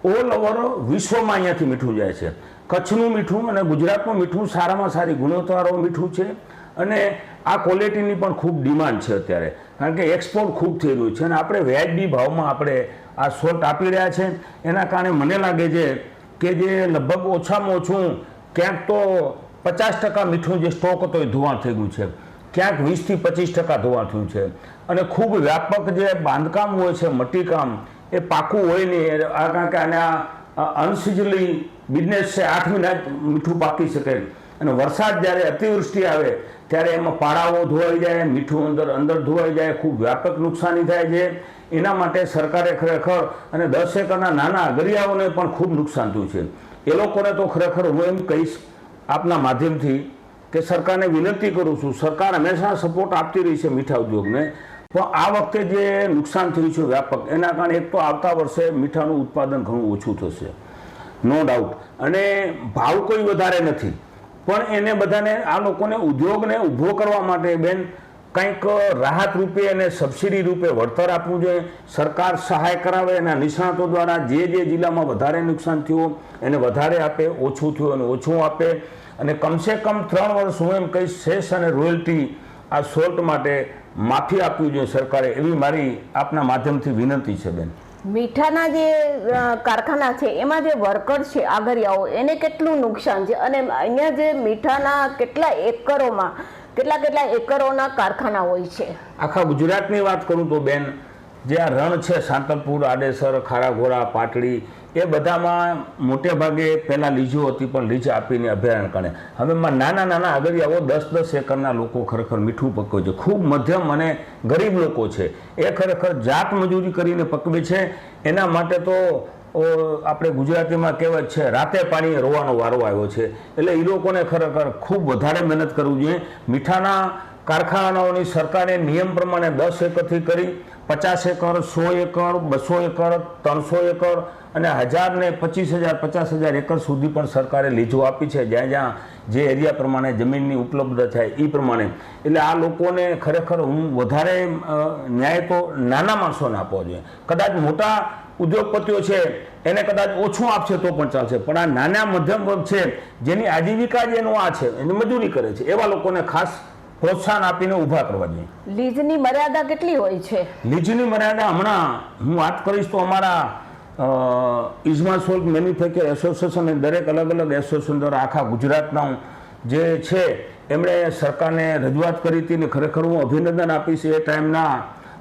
ઓલ ઓવર વિશ્વમાં અહીંયાથી મીઠું જાય છે. કચ્છનું મીઠું અને ગુજરાતનું મીઠું સારામાં સારી ગુણવત્તાવાળું મીઠું છે અને આ ક્વોલિટીની પણ ખૂબ ડિમાન્ડ છે અત્યારે, કારણ કે એક્સપોર્ટ ખૂબ થઈ રહ્યું છે અને આપણે વ્યાજબી ભાવમાં આપણે આ સોલ્ટ આપી રહ્યા છે. એના કારણે મને લાગે છે કે જે લગભગ ઓછામાં ઓછું ક્યાંક તો 50% મીઠું જે સ્ટોક હતો એ ધોવાણ થઈ ગયું છે, ક્યાંક 20 થી 25% ધોવાણ થયું છે અને ખૂબ વ્યાપક જે બાંધકામ હોય છે, મટીકામ, એ પાકું હોય નહીં. કારણ કે આના અનસિઝનલી બિઝનેસ છે, 8 મહિના મીઠું પાકી શકે અને વરસાદ જ્યારે અતિવૃષ્ટિ આવે ત્યારે એમાં પાડાઓ ધોવાઈ જાય, મીઠું અંદર ધોવાઈ જાય, ખૂબ વ્યાપક નુકસાની થાય છે. એના માટે સરકારે ખરેખર અને 10 એકરના નાના અગરિયાઓને પણ ખૂબ નુકસાન થયું છે. એ લોકોને તો ખરેખર હું એમ કહીશ આપના માધ્યમથી કે સરકારને વિનંતી કરું છું, સરકાર હંમેશા સપોર્ટ આપતી રહી છે મીઠા ઉદ્યોગને, પણ આ વખતે જે નુકસાન થયું છે વ્યાપક, એના કારણે એક તો આવતા વર્ષે મીઠાનું ઉત્પાદન ઘણું ઓછું થશે, નો ડાઉટ, અને ભાવ કોઈ વધારે નથી, પણ એને બધાને આ લોકોને ઉદ્યોગને ઊભો કરવા માટે બેન કંઈક રાહત રૂપે અને સબસિડી રૂપે વળતર આપવું જોઈએ, સરકાર સહાય કરાવે, એના નિષ્ણાતો દ્વારા જે જિલ્લામાં વધારે નુકસાન થયું એને વધારે આપે, ઓછું થયું અને ઓછું આપે, અને કમસે કમ 3 વર્ષ હું એમ કહીશ સેસ અને રોયલ્ટી આ સોલ્ટ માટે માફી આપવી જોઈએ સરકારે, એવી મારી આપના માધ્યમથી વિનંતી છે બેન. મીઠાના જે કારખાના છે એમાં જે વર્કર છે આગરિયાઓ એને કેટલું નુકસાન છે, અને અહીંયા જે મીઠાના કેટલા એકરોના કારખાના હોય છે? આખા ગુજરાતની વાત કરું તો બેન, જે આ રણ છે સાંતલપુર, આડેસર, ખારાઘોડા, પાટડી, એ બધામાં મોટે ભાગે પહેલાં લીજો હતી, પણ લીજ આપીને અભયારણ્ય કારણે હવે નાના આગરિયાઓ 10-10 એકરના લોકો ખરેખર મીઠું પકવે છે, ખૂબ મધ્યમ અને ગરીબ લોકો છે, એ ખરેખર જાત મજૂરી કરીને પકવે છે. એના માટે તો આપણે ગુજરાતીમાં કહેવત છે, રાતે પાણીએ રોવાનો વારો આવ્યો છે, એટલે એ લોકોને ખરેખર ખૂબ વધારે મહેનત કરવી જોઈએ. મીઠાના કારખાનાઓની સરકારે નિયમ પ્રમાણે 10 એકરથી કરી 50 એકર, 100 એકર, 200 એકર, 300 એકર અને 1000 ને 25,000, 50,000 એકર સુધી પણ સરકારે લીજો આપી છે, જ્યાં જે એરિયા પ્રમાણે જમીનની ઉપલબ્ધ થાય એ પ્રમાણે. એટલે આ લોકોને ખરેખર હું વધારે ન્યાય તો નાના માણસોને આપવો જોઈએ. કદાચ મોટા ઉદ્યોગપતિઓ છે એને કદાચ ઓછું આપશે તો પણ ચાલશે, પણ આ નાના મધ્યમ વર્ગ છે જેની આજીવિકા જેનો આ છે, એની મજૂરી કરે છે, એવા લોકોને ખાસ પ્રોત્સાહન આપીને ઊભા કરવા જોઈએ. લીઝની મર્યાદા કેટલી હોય છે? લીઝની મર્યાદા હમણાં હું વાત કરીશ તો અમારા ઇઝમા સોલ્ટ મેન્યુફેક્ચર એસોસિએશન, દરેક અલગ એસોસિએશન દ્વારા આખા ગુજરાતના જે છે એમણે સરકારને રજૂઆત કરી હતી, ને ખરેખર હું અભિનંદન આપીશ એ ટાઈમના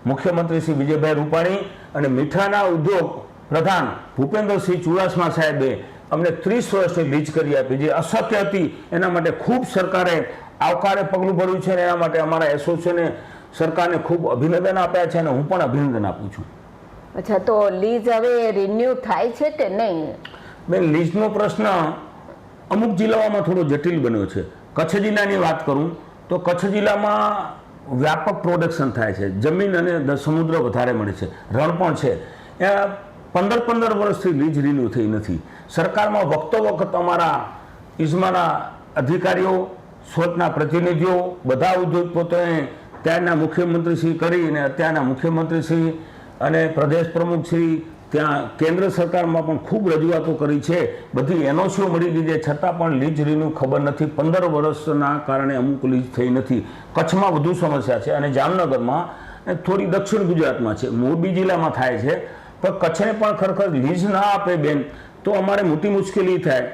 મુખ્યમંત્રી શ્રી વિજયભાઈ રૂપાણી અને મીઠાના ઉદ્યોગ પ્રધાન ભૂપેન્દ્રસિંહ ચુડાસમા સાહેબે અમને 30 વર્ષની લીઝ કરી આપી, જે અશક્ય હતી. એના માટે ખૂબ સરકારે આવકારે પગલું ભર્યું છે, અને એના માટે અમારા એસોસિએશને સરકારને ખૂબ અભિનંદન આપ્યા છે, અને હું પણ અભિનંદન આપું છું. અચ્છા, તો લીઝ હવે રિન્યુ થાય છે કે નહીં? બેન, લીઝનો પ્રશ્ન અમુક જિલ્લાઓમાં થોડો જટિલ બન્યો છે. કચ્છ જિલ્લાની વાત કરું તો કચ્છ જિલ્લામાં વ્યાપક પ્રોડક્શન થાય છે, જમીન અને સમુદ્ર વધારે મળે છે, રણ પણ છે. 15 વર્ષથી લીઝ રિન્યુ થઈ નથી. સરકારમાં વખત અમારા ઇઝમાના અધિકારીઓ, સોચના પ્રતિનિધિઓ, બધા ઉદ્યોગપતિઓએ ત્યારના મુખ્યમંત્રીશ્રી કરીને અત્યારના મુખ્યમંત્રીશ્રી અને પ્રદેશ પ્રમુખશ્રી ત્યાં કેન્દ્ર સરકારમાં પણ ખૂબ રજૂઆતો કરી છે, બધી એનઓસીઓ મળી ગઈ છે, છતાં પણ લીઝ રિન્યુ ખબર નથી. 15 વર્ષના કારણે અમુક લીઝ થઈ નથી. કચ્છમાં વધુ સમસ્યા છે, અને જામનગરમાં, થોડી દક્ષિણ ગુજરાતમાં છે, મોરબી જિલ્લામાં થાય છે. પણ કચ્છને પણ ખરેખર લીઝ ના આપે બેન તો અમારે મોટી મુશ્કેલી થાય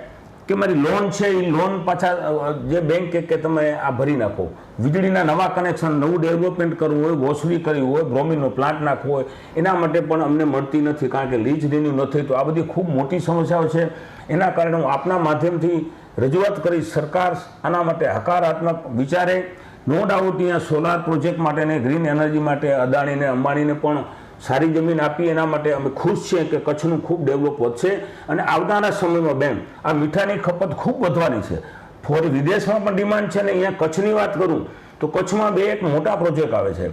કે મારી લોન છે એ લોન પાછા જે બેંક કે તમે આ ભરી નાખો, વીજળીના નવા કનેક્શન, નવું ડેવલપમેન્ટ કરવું હોય, વોસરી કરવી હોય, બ્રોમિનનો પ્લાન્ટ નાખવો હોય, એના માટે પણ અમને મળતી નથી, કારણ કે લીઝ રિન્યુ ન થઈ. તો આ બધી ખૂબ મોટી સમસ્યાઓ છે. એના કારણે હું આપના માધ્યમથી રજૂઆત કરીશ, સરકાર આના માટે હકારાત્મક વિચારે. નો ડાઉટ અહીંયા સોલાર પ્રોજેક્ટ માટે ને ગ્રીન એનર્જી માટે અદાણીને અંબાણીને પણ સારી જમીન આપી, એના માટે અમે ખુશ છીએ કે કચ્છનું ખૂબ ડેવલપ વધશે. અને આવનારા સમયમાં બેન આ મીઠાની ખપત ખૂબ વધવાની છે, વિદેશમાં પણ ડિમાન્ડ છે. અને અહીંયા કચ્છની વાત કરું તો કચ્છમાં એક મોટા પ્રોજેક્ટ આવે છે.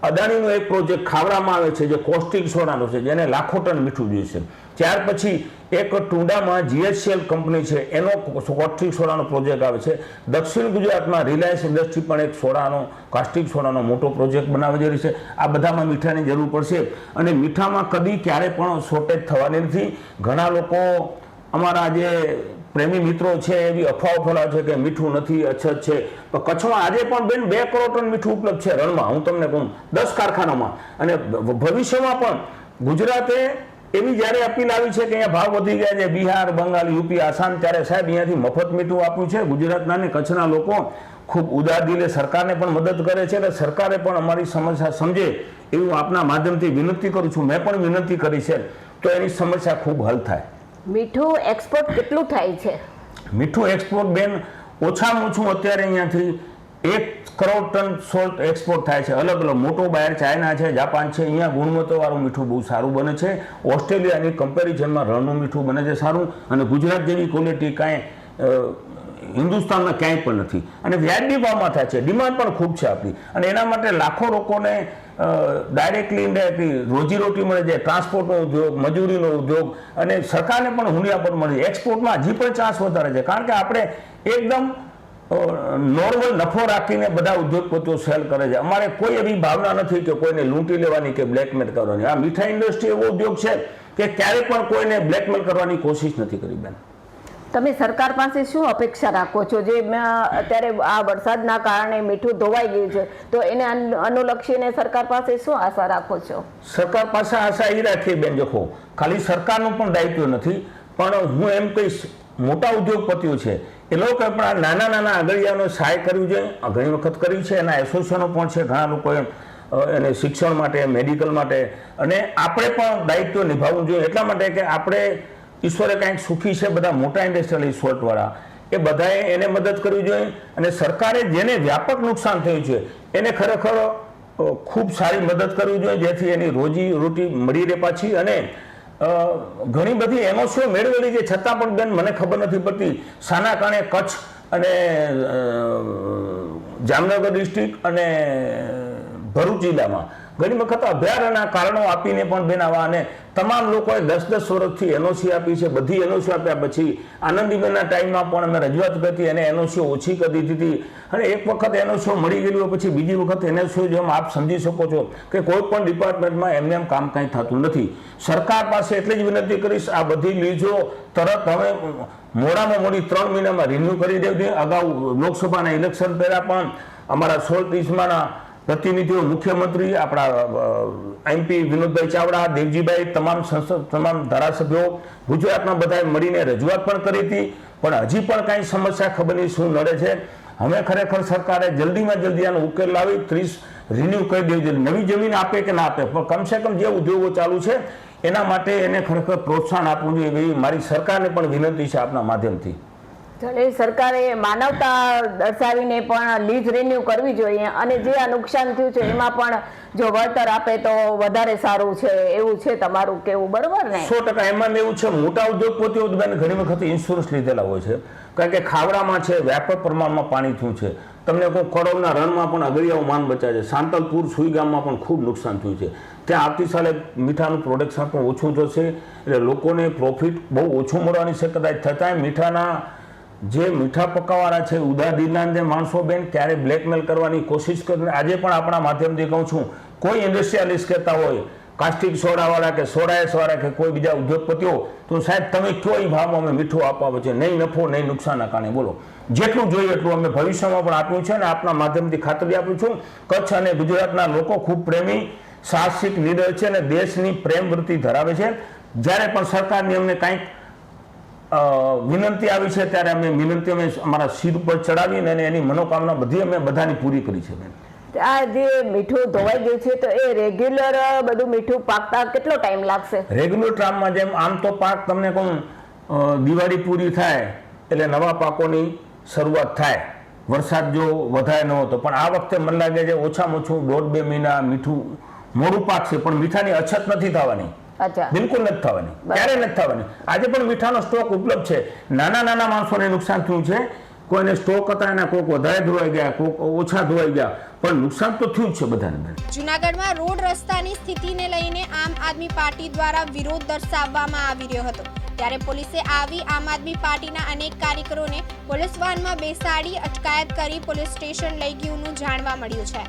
અદાણીનો એક પ્રોજેક્ટ ખાવડામાં આવે છે, જે કોસ્ટિક સોડાનો છે, જેને લાખો ટન મીઠું જોઈશે. ત્યાર પછી એક ટુંડામાં GHCL કંપની છે, એનો કોસ્ટિક સોડાનો પ્રોજેક્ટ આવે છે. દક્ષિણ ગુજરાતમાં રિલાયન્સ ઇન્ડસ્ટ્રી પણ એક કાસ્ટિક સોડાનો મોટો પ્રોજેક્ટ બનાવી જઈ રહી છે. આ બધામાં મીઠાની જરૂર પડશે, અને મીઠામાં કદી ક્યારે પણ શોર્ટેજ થવાની નથી. ઘણા લોકો અમારા જે પ્રેમી મિત્રો છે એવી અફવાઓ ફેલાવે છે કે મીઠું નથી, અછત છે. પણ કચ્છમાં આજે પણ બેન 2 કરોડ ટન મીઠું ઉપલબ્ધ છે રણમાં, હું તમને કહું 10 કારખાનામાં. અને ભવિષ્યમાં પણ ગુજરાતે એવી જ્યારે અપીલ આવી છે કે અહીંયા ભાવ વધી ગયા છે, બિહાર, બંગાળ, યુપી, આસામ, ત્યારે સાહેબ અહીંયાથી મફત મીઠું આપ્યું છે. ગુજરાતના ને કચ્છના લોકો ખૂબ ઉદાર દિલે સરકારને પણ મદદ કરે છે, એટલે સરકારે પણ અમારી સમસ્યા સમજે એવી હું આપના માધ્યમથી વિનંતી કરું છું. મેં પણ વિનંતી કરી છે, તો એની સમસ્યા ખૂબ હલ થાય. મીઠું એક્સપોર્ટ કેટલું થાય છે? મીઠું એક્સપોર્ટ બેન ઓછામાં ઓછું અત્યારે અહીંયાથી 1 કરોડ ટન સોલ્ટ એક્સપોર્ટ થાય છે. અલગ મોટો બાયર ચાઇના છે, જાપાન છે. અહીંયા ગુણવત્તાવાળું મીઠું બહુ સારું બને છે. ઓસ્ટ્રેલિયાની કમ્પેરિઝનમાં રણનું મીઠું બને છે સારું, અને ગુજરાત જેવી ક્વોલિટી કાંઈ હિન્દુસ્તાનમાં ક્યાંય પણ નથી અને વ્યાજબી ભાવમાં થાય છે. ડિમાન્ડ પણ ખૂબ છે આપણી અને એના માટે લાખો લોકોને ડાયરેક્ટલી ઇનડાયરેક્ટલી રોજીરોટી મળે છે. ટ્રાન્સપોર્ટનો ઉદ્યોગ, મજૂરીનો ઉદ્યોગ અને સરકારને પણ હુંડિયા પણ મળે છે. એક્સપોર્ટમાં હજી પણ ચાન્સ વધારે છે કારણ કે આપણે એકદમ નોર્મલ નફો રાખીને બધા ઉદ્યોગપતિઓ સેલ કરે છે. અમારે કોઈ એવી ભાવના નથી કે કોઈને લૂંટી લેવાની કે બ્લેકમેલ કરવાની. આ મીઠાઈ ઇન્ડસ્ટ્રી એવો ઉદ્યોગ છે કે ક્યારે પણ કોઈને બ્લેકમેલ કરવાની કોશિશ નથી કરી. બેન, તમે સરકાર પાસે શું અપેક્ષા રાખો છો? જે અત્યારે આ વરસાદના કારણે મીઠું ધોવાઈ ગયું છે તો એને અનુલક્ષીને સરકાર પાસે શું આશા રાખો છો? સરકાર પાસે આશા એ રાખીએ બેન, દેખો ખાલી સરકારનું પણ દાયિત્વ નથી, પણ હું એમ કહીશ મોટા ઉદ્યોગપતિઓ છે એ લોકો પણ આ નાના નાના આગળિયાનો સહાય કર્યું છે, ઘણી વખત કર્યું છે. એના એસોસિએશનો પણ છે, ઘણા લોકોએ એને શિક્ષણ માટે, મેડિકલ માટે, અને આપણે પણ દાયિત્વ નિભાવવું જોઈએ. એટલા માટે કે આપણે ઈશ્વરે કંઈક સુખી છે બધા મોટા ઇન્ડસ્ટ્રીયલ વાળા, એ બધાએ એને મદદ કરવી જોઈએ અને સરકારે જેને વ્યાપક નુકસાન થયું છે એને ખરેખર ખૂબ સારી મદદ કરવી જોઈએ જેથી એની રોજી રોટી મળી રહે પાછી. અને ઘણી બધી એનઓસીઓ મેળવેલી છે છતાં પણ બેન મને ખબર નથી પડતી શાના કારણે કચ્છ અને જામનગર ડિસ્ટ્રિક્ટ અને ભરૂચ જિલ્લામાં ઘણી વખત અભયારણ્યના કારણો આપીને પણ બેન આવા, અને તમામ લોકોએ 10-10 વર્ષથી એનઓસી આપી છે. બધી એનઓસી આપ્યા પછી આનંદીબેનના ટાઈમમાં પણ અમે રજૂઆત કરી એને એનઓસીઓ ઓછી કરી દીધી હતી અને એક વખત એનઓસીઓ મળી ગયેલી પછી બીજી વખત એનઓસીઓ જેમ આપ સમજી શકો છો કે કોઈ પણ ડિપાર્ટમેન્ટમાં એમને એમ કામ કાંઈ થતું નથી. સરકાર પાસે એટલી જ વિનંતી કરીશ આ બધી લીઝો તરત હવે મોડામાં મોડી 3 મહિનામાં રિન્યૂ કરી દેવી. અગાઉ લોકસભાના ઇલેક્શન પહેલા પણ અમારા 16-30માના પ્રતિનિધિઓ, મુખ્યમંત્રી, આપણા એમપી વિનોદભાઈ ચાવડા, દેવજીભાઈ, તમામ ધારાસભ્યો ગુજરાતના બધાએ મળીને રજૂઆત પણ કરી હતી, પણ હજી પણ કાંઈ સમસ્યા ખબર નહીં શું નડે છે. હવે ખરેખર સરકારે જલ્દીમાં જલ્દી આનો ઉકેલ લાવી 30 રિન્યૂ કરી દેવી જોઈએ. નવી જમીન આપે કે ના આપે પણ કમસે કમ જે ઉદ્યોગો ચાલુ છે એના માટે એને ખરેખર પ્રોત્સાહન આપવું જોઈએ એવી મારી સરકારને પણ વિનંતી છે આપના માધ્યમથી. સરકારે માનવતા દર્શાવીને પણ લીઝ રિન્યુ કરવી જોઈએ અને જે આ નુકસાન થયું છે એમાં પણ જો વળતર આપે તો વધારે સારું છે, એવું છે તમારું કેવું, બરોબર ને? 100% એમાં એવું છે મોટા ઉદ્યોગપતિઓ ઘણી વખત ઇન્સ્યોરન્સ લીધેલા હોય છે કારણ કે ખાવડામાં છે વ્યાપક પ્રમાણમાં પાણી થયું છે. તમને કોઈ કડોલના રણમાં પણ અગરિયાઓ માન બચાવે છે. સાંતલપુર સુઈ ગામમાં પણ ખૂબ નુકસાન થયું છે. ત્યાં આવતી સાલે મીઠાનું પ્રોડક્શન પણ ઓછું થશે એટલે લોકોને પ્રોફિટ બહુ ઓછું મળવાની શક્યતા થતાં મીઠાના જે મીઠા પકાવવાના છે ઉદાહરણના જે માણસો બેન ક્યારે બ્લેકમેલ કરવાની કોશિશ કરીને આજે પણ આપણા માધ્યમથી કહું છું કોઈ ઇન્ડસ્ટ્રીયાલિસ્ટ કહેતા હોય કાસ્ટિક સોડાવાળા કે સોડાએસવાળા કે કોઈ બીજા ઉદ્યોગપતિઓ તો સાહેબ તમે કયો એ ભાવમાં અમે મીઠું આપવા છે, નહીં નફો નહીં નુકસાનના કારણે બોલો. જેટલું જોઈએ એટલું અમે ભવિષ્યમાં પણ આપ્યું છે અને આપના માધ્યમથી ખાતરી આપું છું કચ્છ અને ગુજરાતના લોકો ખૂબ પ્રેમી, સાહસિક, લીડર છે અને દેશની પ્રેમ વૃત્તિ ધરાવે છે. જ્યારે પણ સરકારની અમને કાંઈક વિનંતી આવી છે ત્યારે અમે વિનંતી અમે અમારા શિર ઉપર ચડાવીને અને એની મનોકામના બધી અમે બધાની પૂરી કરી છે. આ જે મીઠું ધોવાઈ ગયું છે તો એ રેગ્યુલર બધું મીઠું પાકતા કેટલો ટાઈમ લાગશે? રેગ્યુલર ટ્રામમાં જેમ આમ તો પાક તમને કહું દિવાળી પૂરી થાય એટલે નવા પાકોની શરૂઆત થાય, વરસાદ જો વધારે ન હતો, પણ આ વખતે મને લાગે છે ઓછામાં ઓછું 1.5-2 મહિના મીઠું મોડું પાકશે પણ મીઠાની અછત નથી થવાની. બિલકુલ નથી થવાની, ક્યારે નથી થવાની. આજે પણ મીઠાનો સ્ટોક ઉપલબ્ધ છે. નાના નાના માણસોને નુકસાન થયું છે, કોઈને સ્ટોક હતા એના કોઈક વધારે ધોવાઈ ગયા, કોઈક ઓછા ધોવાઈ ગયા, પણ નુકસાન તો થયું જ છે બધાને. જૂનાગઢમાં રોડ રસ્તાની સ્થિતિને લઈને આમ આદમી પાર્ટી દ્વારા વિરોધ દર્શાવવામાં આવી રહ્યો હતો ત્યારે પોલીસે આવી આમ આદમી પાર્ટીના અનેક કાર્યકરોને પોલીસ વાનમાં બેસાડી અટકાયત કરી પોલીસ સ્ટેશન લઈ ગયુંનું જાણવા મળ્યું છે.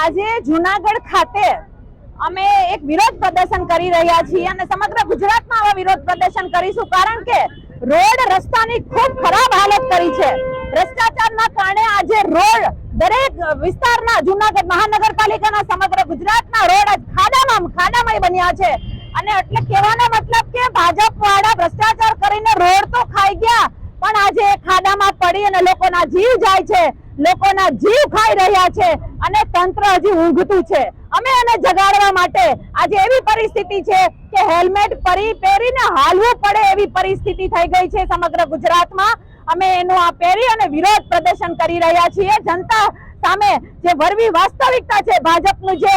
આજે જૂનાગઢ ખાતે અમે એક વિરોધ પ્રદર્શન કરી રહ્યા છીએ અને સમગ્ર ગુજરાતમાં આવા વિરોધ પ્રદર્શન કરીશું કારણ કે રોડ રસ્તાની ખૂબ ખરાબ હાલત કરી છે. ભ્રષ્ટાચારના કારણે આજે રોડ દરેક વિસ્તારના જૂનાગઢ મહાનગરપાલિકાના સમગ્ર ગુજરાતના રોડ આજ ખાડામય બન્યા છે અને એટલે કહેવાનો મતલબ કે ભાજપ વાળા ભ્રષ્ટાચાર કરીને રોડ તો ખાઈ ગયા પણ આજે ખાડામાં પડી અને લોકોના જીવ જાય છે, લોકોના જીવ ખાઈ રહ્યા છે અને તંત્ર હજી ઊંઘતું છે. અમે એને જગાડવા માટે આજે એવી પરિસ્થિતિ છે કે હેલ્મેટ પહેરીને હાલવું પડે એવી પરિસ્થિતિ થઈ ગઈ છે સમગ્ર ગુજરાતમાં. અમે એનું આ પહેરી અને વિરોધ પ્રદર્શન કરી રહ્યા છીએ. જનતા સામે જે વરવી વાસ્તવિકતા છે, ભાજપનું જે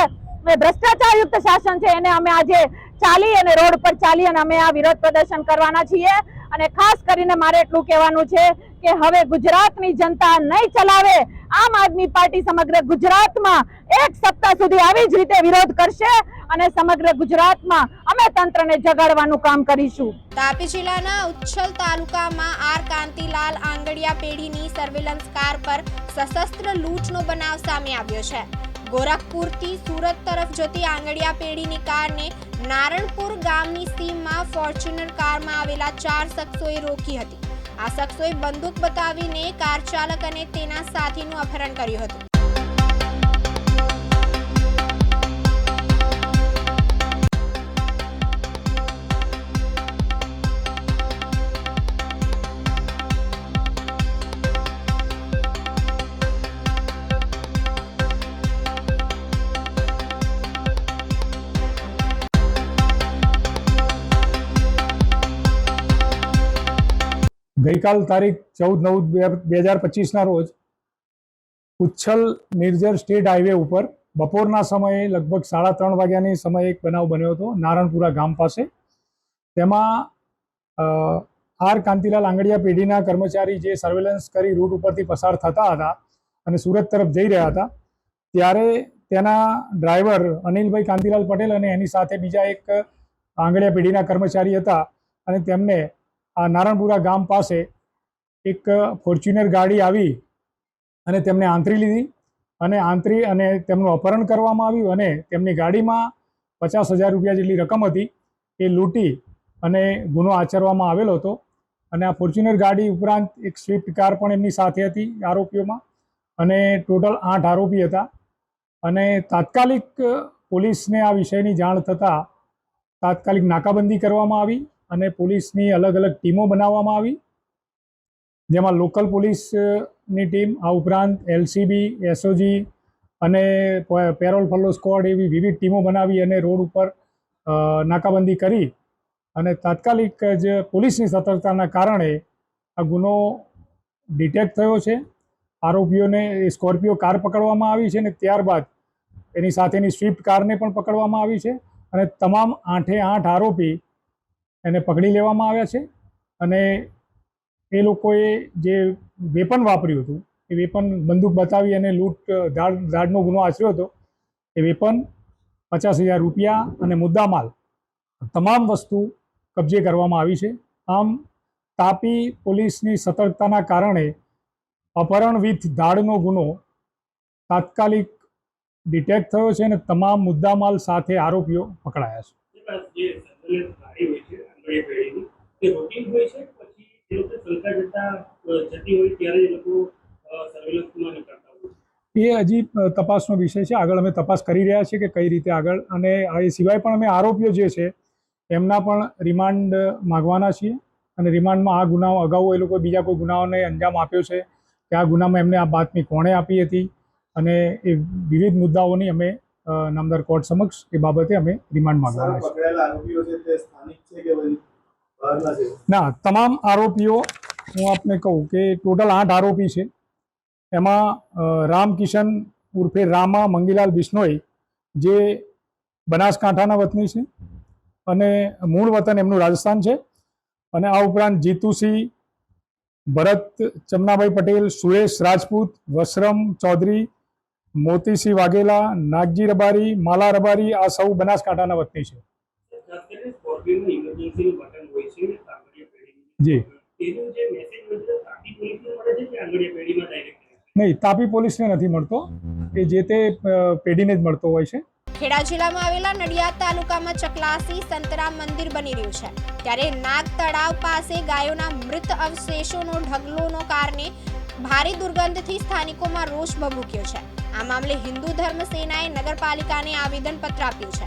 ભ્રષ્ટાચારયુક્ત શાસન છે, એને અમે આજે ચાલી અને રોડ પર ચાલી અને અમે આ વિરોધ પ્રદર્શન કરવાના છીએ. અને ખાસ કરીને મારે એટલું કહેવાનું છે કે હવે ગુજરાતની જનતા નહીં ચલાવે. આમ આદમી પાર્ટી સમગ્ર ગુજરાતમાં 1 સપ્તાહ સુધી આવી જ રીતે વિરોધ કરશે અને સમગ્ર ગુજરાતમાં અમે તંત્રને જગાડવાનું કામ કરીશું. તાપી જિલ્લાના ઉચ્છલ તાલુકામાં આર કાંતિલાલ આંગડિયા પેઢીની સર્વેલન્સ કાર પર સશસ્ત્ર લૂંટનો બનાવ સામે આવ્યો છે. ગોરખપુરથી સુરત તરફ જતી આંગડિયા પેઢીની કારને નારણપુર ગામની સીમમાં ફોર્ચ્યુનર કારમાં આવેલા 4 શખ્સોએ રોકી હતી. આ શખ્સોએ બંદૂક બતાવીને કાર ચાલક અને તેના સાથીનું અપહરણ કર્યું હતું. ગઈકાલ તારીખ 14/9/2025ના રોજ ઉચ્છલ નિર્જર સ્ટેટ હાઈવે ઉપર બપોરના સમયે લગભગ 3:30 વાગ્યાની સમયે એક બનાવ બન્યો હતો નારણપુરા ગામ પાસે. તેમાં આર કાંતિલાલ આંગડિયા પેઢીના કર્મચારી જે સર્વેલન્સ કરી રૂટ ઉપરથી પસાર થતા હતા અને સુરત તરફ જઈ રહ્યા હતા, ત્યારે તેના ડ્રાઈવર અનિલભાઈ કાંતિલાલ પટેલ અને એની સાથે બીજા એક આંગડિયા પેઢીના કર્મચારી હતા અને તેમને આ નારણપુરા ગામ પાસે એક ફોર્ચ્યુનર ગાડી આવી અને તેમને આંતરી લીધી અને તેમનું અપહરણ કરવામાં આવ્યું અને તેમની ગાડીમાં 50,000 રૂપિયા જેટલી રકમ હતી એ લૂંટી અને ગુનો આચરવામાં આવેલો હતો. અને આ ફોર્ચ્યુનર ગાડી ઉપરાંત એક સ્વિફ્ટ કાર પણ એમની સાથે હતી આરોપીઓમાં અને ટોટલ 8 આરોપી હતા. અને તાત્કાલિક પોલીસને આ વિષયની જાણ થતાં તાત્કાલિક નાકાબંધી કરવામાં આવી અને પોલીસની અલગ અલગ ટીમો બનાવવામાં આવી, જેમાં લોકલ પોલીસની ટીમ, આ ઉપરાંત LCB, SOG અને પેરોલ ફોલો સ્ક્વોડ એવી વિવિધ ટીમો બનાવી અને રોડ ઉપર નાકાબંધી કરી અને તાત્કાલિક જ પોલીસની સતર્કતાના કારણે આ ગુનો ડિટેક્ટ થયો છે. આરોપીઓને સ્કોર્પિયો કાર પકડવામાં આવી છે અને ત્યારબાદ એની સાથેની સ્વિફ્ટ કારને પણ પકડવામાં આવી છે અને તમામ 8 આરોપી એને પકડી લેવામાં આવ્યા છે. અને એ લોકોએ જે વેપન વાપર્યું હતું એ વેપન બંદૂક બતાવી અને ધાડનો ગુનો આચર્યો હતો. એ વેપન 50,000 રૂપિયા અને મુદ્દામાલ તમામ વસ્તુ કબજે કરવામાં આવી છે. આમ તાપી પોલીસની સતર્કતાના કારણે અપહરણ વિથ ધાડનો ગુનો તાત્કાલિક ડિટેક્ટ થયો છે અને તમામ મુદ્દામાલ સાથે આરોપીઓ પકડાયા છે. એ હજી તપાસનો વિષય છે. આગળ અમે તપાસ કરી રહ્યા છીએ કે કઈ રીતે આગળ, અને એ સિવાય પણ અમે આરોપીઓ જે છે એમના પણ રિમાન્ડ માગવાના છીએ અને રિમાન્ડમાં આ ગુનાઓ અગાઉ એ લોકો બીજા કોઈ ગુનાઓને અંજામ આપ્યો છે કે આ ગુનામાં એમને આ બાતમી કોણે આપી હતી અને એ વિવિધ મુદ્દાઓની અમે નામદાર કોર્ટ સમક્ષ એ બાબતે અમે રિમાન્ડ માંગવાના છે. ના, તમામ આરોપીઓ હું આપને કહું કે ટોટલ 8 આરોપી છે. એમાં રામકિશન ઉર્ફે રામા મંગીલાલ બિશ્નોઈ જે બનાસકાંઠાના વતની છે અને મૂળ વતન એમનું રાજસ્થાન છે. અને આ ઉપરાંત જીતુસિંહ, ભરત ચમનાભાઈ પટેલ, સુરેશ રાજપૂત, વસરમ ચૌધરી, મોતીસિંહ વાઘેલા, નાગજી રબારી, માલા રબારી, આ સૌ બનાસકાંઠાના વતની છે. જી નહીં, તાપી પોલીસને નથી મળતો, એ જે તે પેઢીને જ મળતો હોય છે. ખેડા જિલ્લામાં આવેલા નડિયાદ તાલુકામાં ચકલાસી સંતરામ મંદિર બની રહ્યું છે, ત્યારે નાગ તળાવ પાસે ગાયોના મૃત અવશેષોનો ઢગલોનો કારણે ભારે દુર્ગંધથી સ્થાનિકોમાં રોષ ભભૂક્યો છે. આ મામલે હિન્દુ ધર્મ સેનાએ નગરપાલિકાને આવેદનપત્ર આપ્યું છે.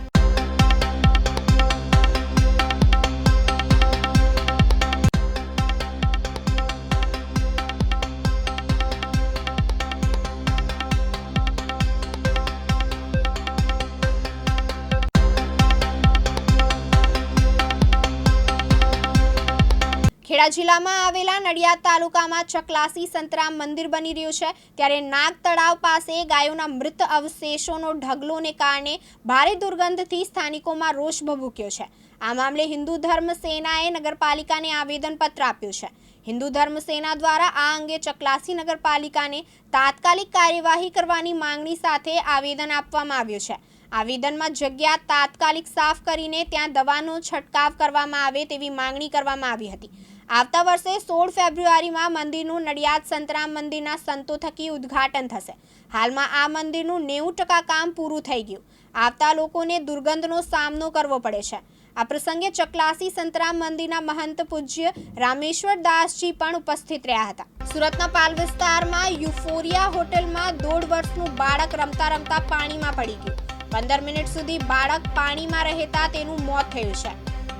ખેડા જિલ્લામાં આવેલા નડિયાદ તાલુકામાં ચકલાસી સંતરામ મંદિર બની રહ્યું છે, ત્યારે નાગ તળાવ પાસે ગાયોના મૃત અવશેષોનો ઢગલોને કારણે ભારે દુર્ગંધથી સ્થાનિકોમાં રોષ ભભૂક્યો છે. આ મામલે હિન્દુ ધર્મ સેનાએ નગરપાલિકાને આવેદનપત્ર આપ્યું છે. હિન્દુ ધર્મ સેના દ્વારા આ અંગે ચકલાસી નગરપાલિકાને તાત્કાલિક કાર્યવાહી કરવાની માંગણી સાથે આવેદન આપવામાં આવ્યું છે. આવેદનમાં જગ્યા તાત્કાલિક સાફ કરીને ત્યાં દવાનો છંટકાવ કરવામાં આવે તેવી માંગણી કરવામાં આવી હતી. આવતા વર્ષે 16 ફેબ્રુઆરીમાં મંદિરનું નડિયાદ સંતરામ મંદિરના સંતો થકી ઉદ્ઘાટન થશે. હાલમાં આ મંદિરનું 90% કામ પૂરું થઈ ગયું. આવતા લોકોને દુર્ગંધનો સામનો કરવો પડે છે. આ પ્રસંગે ચકલાસી સંતરામ મંદિરના મહંત પૂજ્ય રામેશ્વર દાસજી પણ ઉપસ્થિત રહ્યા હતા. સુરતના પાલ વિસ્તારમાં યુફોરિયા હોટલમાં 1.5 વર્ષનું બાળક રમતા રમતા પાણીમાં પડી ગયું. 15 મિનિટ સુધી બાળક પાણીમાં રહેતા તેનું મોત થયું છે.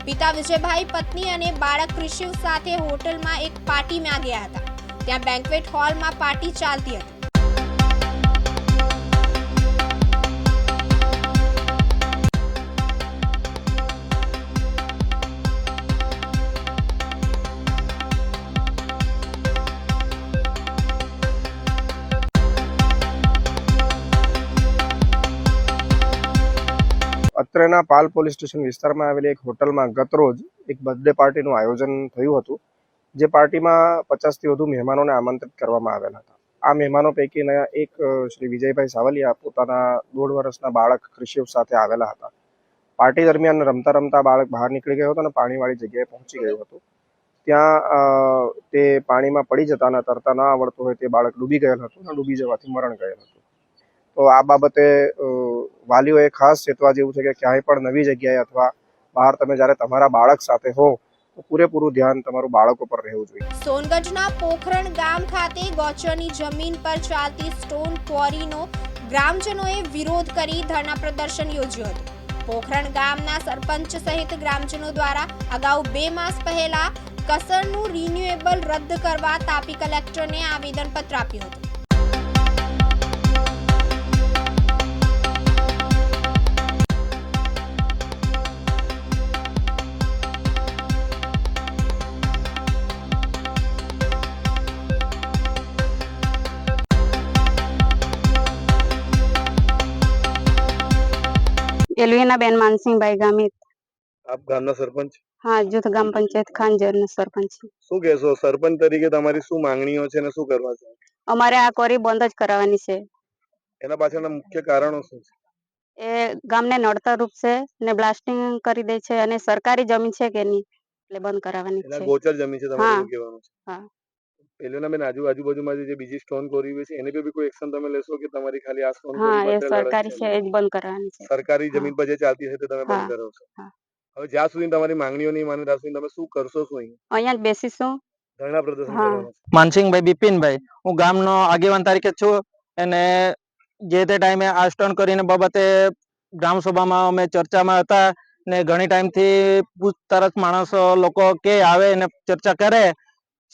પિતા વિજયભાઈ, પત્ની અને બાળક ક્રિશિવ સાથે હોટલમાં એક પાર્ટીમાં ગયા હતા. ત્યાં બેન્ક્વેટ હોલમાં પાર્ટી ચાલતી હતી. અત્રેના પાલ પોલીસ સ્ટેશન વિસ્તારમાં આવેલી એક હોટલમાં ગતરોજ એક બર્થડે પાર્ટીનું આયોજન થયું હતું, જે પાર્ટીમાં 50થી વધુ મહેમાનોને આમંત્રિત કરવામાં આવેલા હતા. આ મહેમાનો પૈકીના એક શ્રી વિજયભાઈ સાવલિયા પોતાના 1.5 વર્ષના બાળક ક્રિશિવ સાથે આવેલા હતા. પાર્ટી દરમિયાન રમતા રમતા બાળક બહાર નીકળી ગયો હતો અને પાણીવાળી જગ્યાએ પહોંચી ગયું હતું. ત્યાં તે પાણીમાં પડી જતા અને તરતા ન આવડતું હોય તે બાળક ડૂબી ગયેલ હતું અને ડૂબી જવાથી મરણ ગયેલ હતું. તો આ બાબતે વાલીઓએ ખાસ ચેતવા જેવું છે કે ક્યાંય પણ નવી જગ્યાએ અથવા બહાર તમે જ્યારે તમારા બાળક સાથે હો તો પૂરેપૂરું ધ્યાન તમારું બાળકો પર રહેવું જોઈએ. સોનગઢના પોખરણ ગામ ખાતે ગૌચરની જમીન પર ચાલતી સ્ટોન ક્વોરીનો ગ્રામજનોએ વિરોધ કરી ધરણા પ્રદર્શન યોજ્યું હતું. પોખરણ ગામના સરપંચ સહિત ગ્રામજનો દ્વારા અગાઉ 2 માસ પહેલા કસરનું રિન્યુએબલ રદ કરવા તાપી કલેક્ટરને આવેદનપત્ર આપ્યું હતું. એલવીના બેન માનસિંહભાઈ ગામિત. આપ ગામના સરપંચ? હા, જૂથ ગામ પંચાયત ખાંજરના સરપંચ. શું કહેશો, સરપંચ તરીકે તમારી શું માંગણીઓ છે અને શું કરવા છે? અમારે આ કોરી બંધ જ કરાવવાની છે. એના પાછળના મુખ્ય કારણો શું છે? એ ગામને નડતર રૂપ છે ને બ્લાસ્ટિંગ કરી દે છે અને સરકારી જમીન છે કે નહીં એટલે બંધ કરાવવાની છે. ગોચર જમીન છે તમારું એવું કહેવાનું છે? હા. પેલોના બેન આજુબાજુમાં જે બીજી સ્ટોન કોરી છે એને પર કોઈ એક્શન તમે લેશો કે તમારી ખાલી આ સ્ટોન હા, એ સરકારી છે એ જ બંધ કરાવવાની છે. સરકારી જમીન પર જે ચાલતી છે તે તમે બંધ કરાવશો? હવે જ્યાં સુધી તમારી માંગણીઓ નહીં માને ત્યાં સુધી તમે શું કરશો? શું અહીંયા જ બેસીશું, ધરણા પ્રદર્શન કરવાનું? માનસિંહભાઈ બિપિનભાઈ, હું ગામનો આગેવાન તરીકે છું અને જે તે ટાઈમે આ સ્ટોન કરીને બાબતે ગ્રામસભામાં અમે ચર્ચામાં હતા ને ઘણી ટાઈમથી પૂછતારછ માણસો લોકો કે આવે ને ચર્ચા કરે,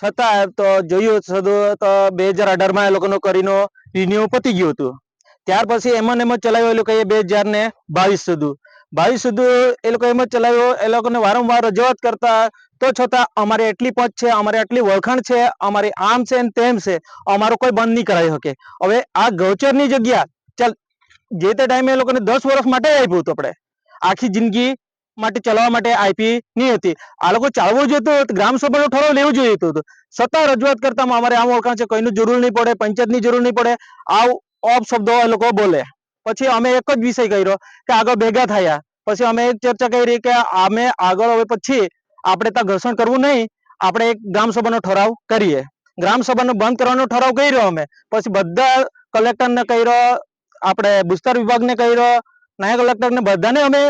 છતાં તો જોયું સદું તો 2018માં એ લોકોનું કરીને રિન્યુ પતી ગયું હતું. ત્યાર પછી એમ જ ચલાવ્યું એ લોકોએ 2022 સુધી એ લોકો એમ જ ચલાવ્યો. એ લોકોને વારંવાર રજૂઆત કરતા તો છતાં અમારે એટલી પહોંચ છે, અમારે આટલી વળખાણ છે, અમારી આમ છે ને તેમ છે, અમારો કોઈ બંધ નહીં કરાવી શકે. હવે આ ગૌચરની જગ્યા ચાલ જે તે ટાઈમે એ લોકોને 10 વર્ષ માટે આપ્યું હતું, આપણે આખી જિંદગી માટે ચલાવવા માટે આપી નહીં હતી. આ લોકો ચાલવું જોઈએ તો ગ્રામસભાનો ઠરાવ લેવું જોઈએ હતું. છતાં રજૂઆત કરતા અમારે આમ ઓળખાણ છે, કોઈનું જરૂર નહીં પડે, પંચાયતની જરૂર નહીં પડે, આવ અપશબ્દો એ લોકો બોલે. પછી અમે એક જ વિષય કર્યો કે આગળ ભેગા થયા. પછી અમે એક ચર્ચા કરી કે અમે આગળ હવે પછી આપણે ત્યાં ઘર્ષણ કરવું નહીં, આપણે એક ગ્રામસભાનો ઠરાવ કરીએ. ગ્રામસભાનો બંધ કરવાનો ઠરાવ કર્યો અમે. પછી બધા કલેક્ટરને કર્યો, આપણે ભૂસ્તર વિભાગને કર્યો, નાયબ કલેક્ટરને બધાને અમે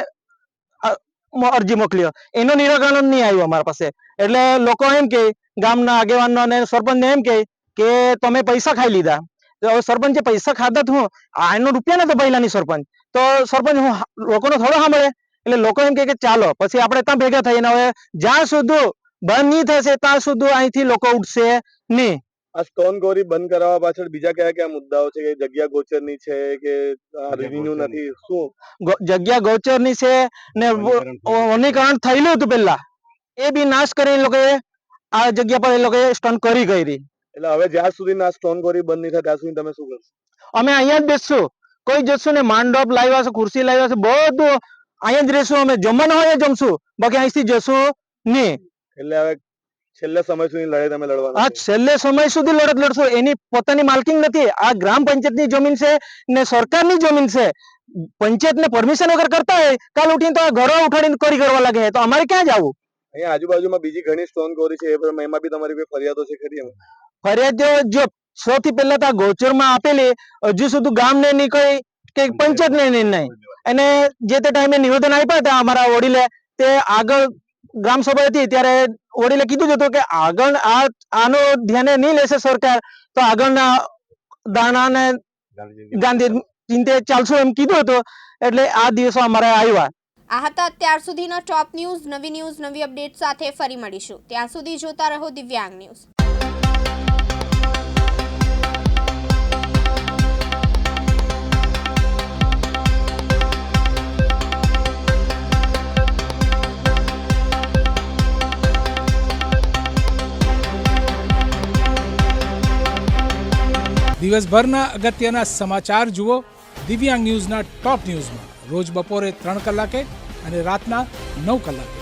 અરજી મોકલ્યો. એનું નિરાકરણ નહીં આવ્યું અમારા પાસે. એટલે લોકો એમ કે ગામના આગેવાનો અને સરપંચને એમ કે તમે પૈસા ખાઈ લીધા. હવે સરપંચે પૈસા ખાધા તો હું આનો રૂપિયા ને તો પહેલાની સરપંચ તો સરપંચ હું લોકોનો થોડો સાંભળે. એટલે લોકો એમ કે ચાલો પછી આપણે ત્યાં ભેગા થઈને હવે જ્યાં સુધી બંધ નહીં થશે ત્યાં સુધી અહીંથી લોકો ઉઠશે નહીં. આ સ્ટોન કોરી બંધ કરાવવા પાછળ બીજા કયા કયા મુદ્દાઓ છે? કે જગ્યા ગોચરની છે કે રિન્યુ નથી? શું જગ્યા ગોચરની છે ને વનીકરણ થયેલું હતું પહેલા, એ બી નાશ કરી લોકોએ આ જગ્યા પર એ લોકોએ સ્ટન્ટ કરી એટલે હવે જ્યાં સુધી આ સ્ટોનખોરી બંધ નહીં થાય ત્યાં સુધી તમે શું કરશો? અમે અહીંયા જ બેસશું, કોઈ જશું ને, માંડપ લાવ્યા છે, ખુરશી લાવ્યા છે, બધું અહીંયા જ રહેશું. અમે જમવાનું હોય જમશું, બાકી અહીંથી જશું નહીં. એટલે હવે છેલ્લે સમય સુધી લડાઈ તમે લડવાના આ છેલ્લે સમય સુધી લડત લડશું. એની પોતાની માલકી નથી. આ ગ્રામ પંચાયતની જમીન છે ને સરકારની જમીન છે. પંચાયતને પરમિશન વગર કરતા હોય, કાલ ઉઠીને તો આ ઘરો ઉઠાડીને કરી કરવા લાગે તો અમારે ક્યાં જવું? અહીંયા આજુબાજુમાં બીજી ઘણી સ્ટોનખોરી છે, એમાં બી તમારી કોઈ ફરિયાદો છે ખરી? ફરિયાદ જો સૌથી પહેલા તો આ ગૌચરમાં આપેલી, હજુ સુધી ગામને નહીં કોઈ કે પંચાયતને નહીં. અને જે તે ટાઈમે નિવેદન આપ્યા હતા અમારા વડીલે, તે આગળ ગ્રામ સભા હતી ત્યારે વડીલે કીધું હતું કે આગળ આનો ધ્યાને નહીં લેશે સરકાર તો આગળના દાણા ને ગાંધી ચિંતે ચાલશું એમ કીધું હતું. એટલે આ દિવસો અમારે આવ્યા. આ હતા અત્યાર સુધીના ટોપ ન્યૂઝ. નવી ન્યૂઝ, નવી અપડેટ સાથે ફરી મળીશું. ત્યાં સુધી જોતા રહો દિવ્યાંગ ન્યૂઝ. દિવસભરના અગત્યના સમાચાર જુઓ દિવ્યાંગ ન્યૂઝના ટોપ ન્યૂઝમાં રોજ બપોરે 3 કલાકે અને રાતના 9 કલાકે.